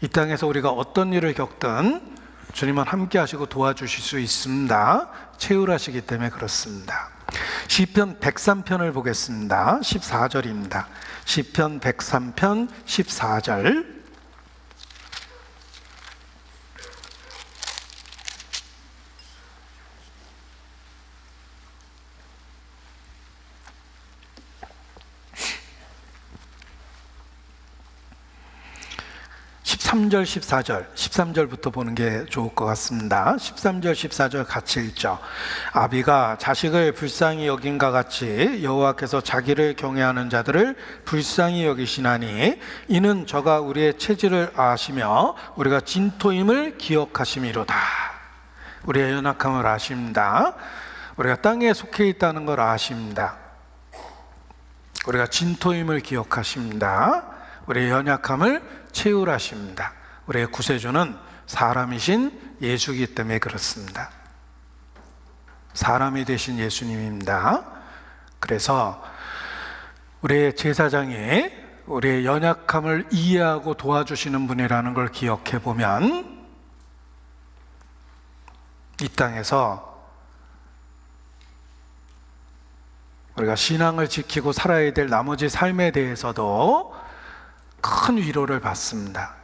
이 땅에서 우리가 어떤 일을 겪든 주님은 함께 하시고 도와주실 수 있습니다. 채울하시기 때문에 그렇습니다. 시편 103편을 보겠습니다. 14절입니다. 시편 103편 14절. (13절) 13절부터 보는 게 좋을 것 같습니다. 13절 14절 같이 읽죠. 아비가 자식을 불쌍히 여긴과 같이 여호와께서 자기를 경외하는 자들을 불쌍히 여기시나니 이는 저가 우리의 체질을 아시며 우리가 진토임을 기억하심이로다. 우리의 연약함을 아십니다. 우리가 땅에 속해 있다는 걸 아십니다. 우리가 진토임을 기억하십니다. 우리의 연약함을 채울하십니다. 우리의 구세주는 사람이신 예수이기 때문에 그렇습니다. 사람이 되신 예수님입니다. 그래서 우리의 제사장이 우리의 연약함을 이해하고 도와주시는 분이라는 걸 기억해 보면 이 땅에서 우리가 신앙을 지키고 살아야 될 나머지 삶에 대해서도 큰 위로를 받습니다.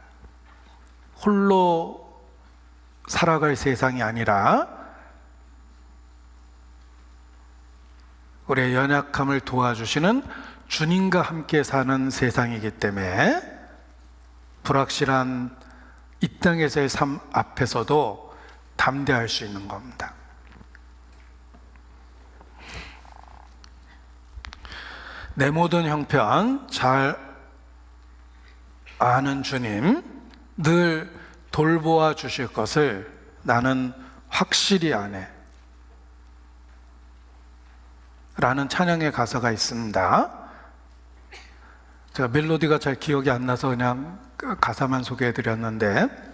홀로 살아갈 세상이 아니라 우리의 연약함을 도와주시는 주님과 함께 사는 세상이기 때문에 불확실한 이 땅에서의 삶 앞에서도 담대할 수 있는 겁니다. 내 모든 형편 잘 아는 주님, 늘 돌보아 주실 것을 나는 확실히 아네 라는 찬양의 가사가 있습니다. 제가 멜로디가 잘 기억이 안 나서 그냥 가사만 소개해 드렸는데,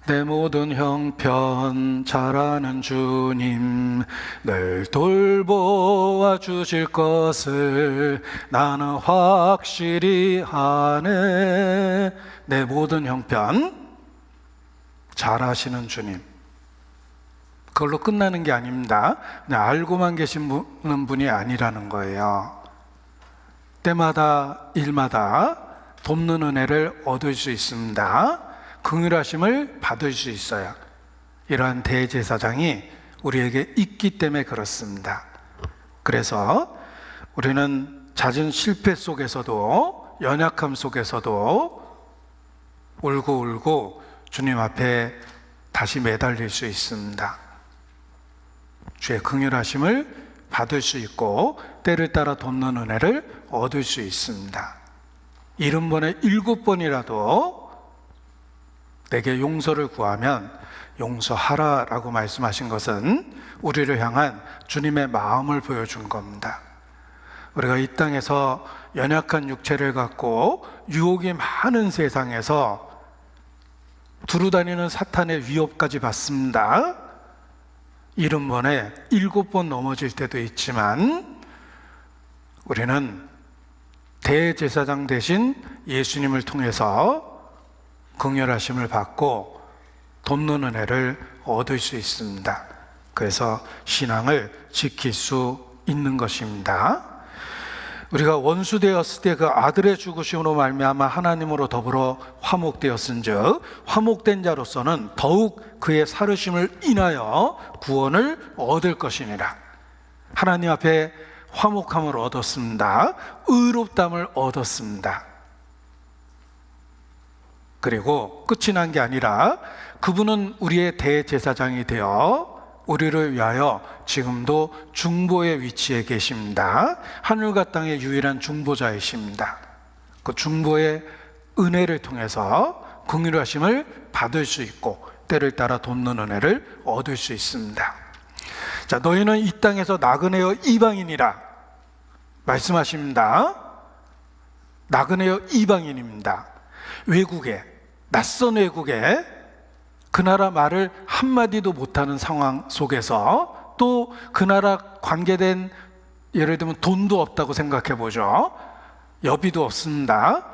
내 모든 형편 잘 아는 주님, 늘 돌보아 주실 것을 나는 확실히 아네. 내 모든 형편 잘 아시는 주님, 그걸로 끝나는 게 아닙니다. 그냥 알고만 계시는 분이 아니라는 거예요. 때마다 일마다 돕는 은혜를 얻을 수 있습니다. 긍휼하심을 받을 수 있어요. 이러한 대제사장이 우리에게 있기 때문에 그렇습니다. 그래서 우리는 잦은 실패 속에서도 연약함 속에서도 울고 울고 주님 앞에 다시 매달릴 수 있습니다. 주의 긍휼하심을 받을 수 있고 때를 따라 돕는 은혜를 얻을 수 있습니다. 70번에 7번이라도 내게 용서를 구하면 용서하라라고 말씀하신 것은 우리를 향한 주님의 마음을 보여준 겁니다. 우리가 이 땅에서 연약한 육체를 갖고 유혹이 많은 세상에서 두루다니는 사탄의 위협까지 받습니다. 70번에 7번 넘어질 때도 있지만 우리는 대제사장 되신 예수님을 통해서 긍휼하심을 받고 돕는 은혜를 얻을 수 있습니다. 그래서 신앙을 지킬 수 있는 것입니다. 우리가 원수되었을 때 그 아들의 죽으심으로 말미암아 하나님으로 더불어 화목되었은즉 화목된 자로서는 더욱 그의 살으심을 인하여 구원을 얻을 것이니라. 하나님 앞에 화목함을 얻었습니다. 의롭담을 얻었습니다. 그리고 끝이 난 게 아니라 그분은 우리의 대제사장이 되어 우리를 위하여 지금도 중보의 위치에 계십니다. 하늘과 땅의 유일한 중보자이십니다. 그 중보의 은혜를 통해서 긍휼하심을 받을 수 있고 때를 따라 돕는 은혜를 얻을 수 있습니다. 자, 너희는 이 땅에서 나그네여 이방인이라 말씀하십니다. 나그네여 이방인입니다. 외국에, 낯선 외국에 그 나라 말을 한마디도 못하는 상황 속에서 또 그 나라 관계된, 예를 들면 돈도 없다고 생각해 보죠. 여비도 없습니다.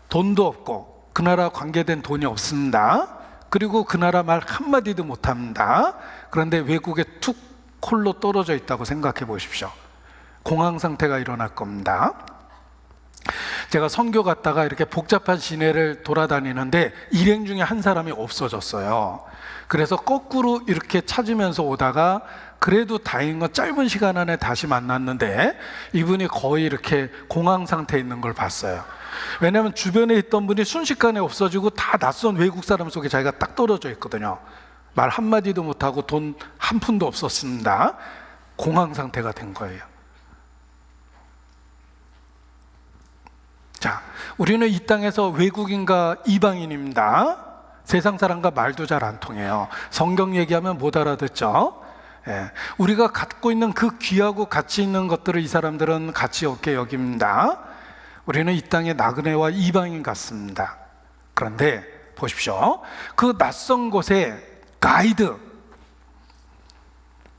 돈도 없고 그 나라 관계된 돈이 없습니다. 그리고 그 나라 말 한마디도 못합니다. 그런데 외국에 툭 홀로 떨어져 있다고 생각해 보십시오. 공황 상태가 일어날 겁니다. 제가 선교 갔다가 이렇게 복잡한 시내를 돌아다니는데 일행 중에 한 사람이 없어졌어요. 그래서 거꾸로 이렇게 찾으면서 오다가 그래도 다행인 건 짧은 시간 안에 다시 만났는데 이분이 거의 이렇게 공황 상태에 있는 걸 봤어요. 왜냐하면 주변에 있던 분이 순식간에 없어지고 다 낯선 외국 사람 속에 자기가 딱 떨어져 있거든요. 말 한마디도 못하고 돈 한 푼도 없었습니다. 공황 상태가 된 거예요. 자, 우리는 이 땅에서 외국인과 이방인입니다. 세상 사람과 말도 잘 안 통해요. 성경 얘기하면 못 알아듣죠. 예, 우리가 갖고 있는 그 귀하고 가치 있는 것들을 이 사람들은 가치 없게 여깁니다. 우리는 이 땅의 나그네와 이방인 같습니다. 그런데 보십시오. 그 낯선 곳에 가이드,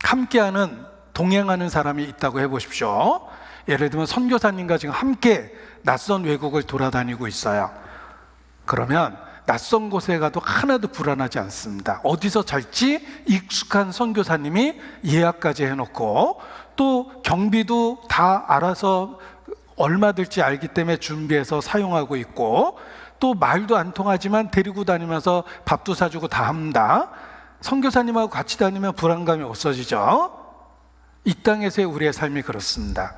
함께하는, 동행하는 사람이 있다고 해보십시오. 예를 들면 선교사님과 지금 함께 낯선 외국을 돌아다니고 있어요. 그러면 낯선 곳에 가도 하나도 불안하지 않습니다. 어디서 잘지 익숙한 선교사님이 예약까지 해놓고 또 경비도 다 알아서 얼마 들지 알기 때문에 준비해서 사용하고 있고 또 말도 안 통하지만 데리고 다니면서 밥도 사주고 다 합니다. 선교사님하고 같이 다니면 불안감이 없어지죠. 이 땅에서의 우리의 삶이 그렇습니다.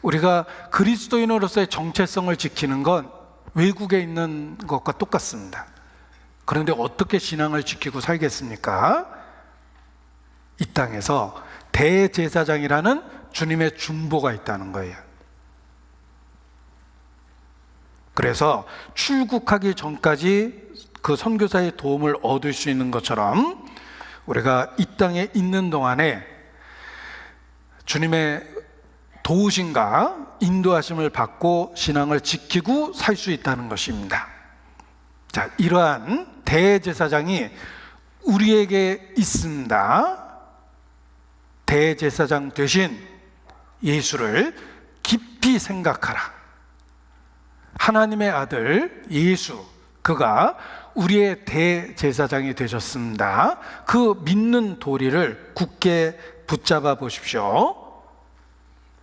우리가 그리스도인으로서의 정체성을 지키는 건 외국에 있는 것과 똑같습니다. 그런데 어떻게 신앙을 지키고 살겠습니까? 이 땅에서 대제사장이라는 주님의 중보가 있다는 거예요. 그래서 출국하기 전까지 그 선교사의 도움을 얻을 수 있는 것처럼 우리가 이 땅에 있는 동안에 주님의 도우심과 인도하심을 받고 신앙을 지키고 살 수 있다는 것입니다. 자, 이러한 대제사장이 우리에게 있습니다. 대제사장 되신 예수를 깊이 생각하라. 하나님의 아들 예수, 그가 우리의 대제사장이 되셨습니다. 그 믿는 도리를 굳게 붙잡아 보십시오.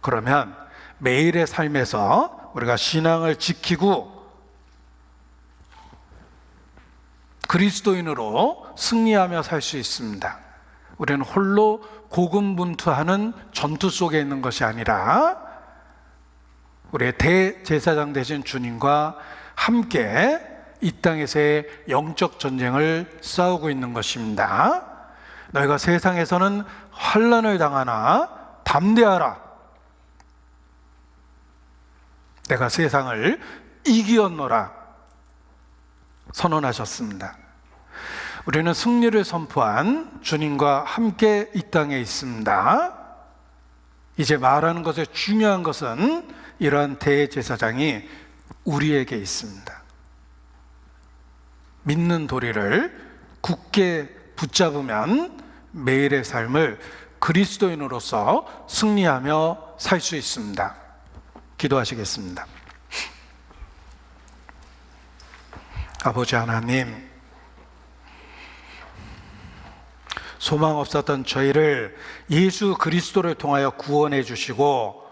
그러면 매일의 삶에서 우리가 신앙을 지키고 그리스도인으로 승리하며 살 수 있습니다. 우리는 홀로 고군분투하는 전투 속에 있는 것이 아니라 우리의 대제사장 되신 주님과 함께 이 땅에서의 영적 전쟁을 싸우고 있는 것입니다. 너희가 세상에서는 환난을 당하나 담대하라. 내가 세상을 이기었노라 선언하셨습니다. 우리는 승리를 선포한 주님과 함께 이 땅에 있습니다. 이제 말하는 것의 중요한 것은 이러한 대제사장이 우리에게 있습니다. 믿는 도리를 굳게 붙잡으면 매일의 삶을 그리스도인으로서 승리하며 살 수 있습니다. 기도하시겠습니다. 아버지 하나님, 소망 없었던 저희를 예수 그리스도를 통하여 구원해 주시고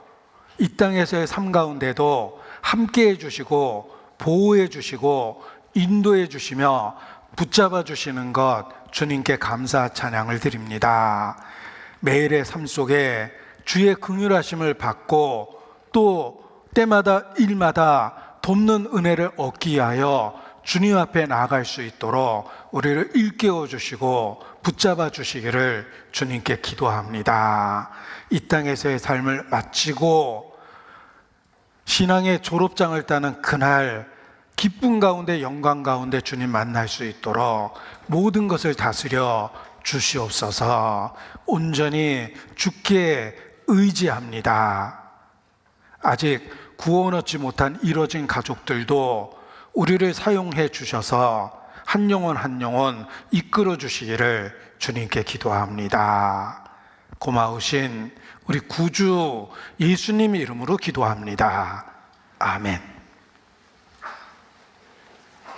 이 땅에서의 삶 가운데도 함께 해주시고 보호해 주시고 인도해 주시며 붙잡아 주시는 것 주님께 감사 찬양을 드립니다. 매일의 삶 속에 주의 긍휼하심을 받고 또 때마다 일마다 돕는 은혜를 얻기 위하여 주님 앞에 나아갈 수 있도록 우리를 일깨워 주시고 붙잡아 주시기를 주님께 기도합니다. 이 땅에서의 삶을 마치고 신앙의 졸업장을 따는 그날 기쁨 가운데 영광 가운데 주님 만날 수 있도록 모든 것을 다스려 주시옵소서. 온전히 주께 의지합니다. 아직 구원 얻지 못한 이뤄진 가족들도 우리를 사용해 주셔서 한 영혼 한 영혼 이끌어 주시기를 주님께 기도합니다. 고마우신 우리 구주 예수님 이름으로 기도합니다. 아멘.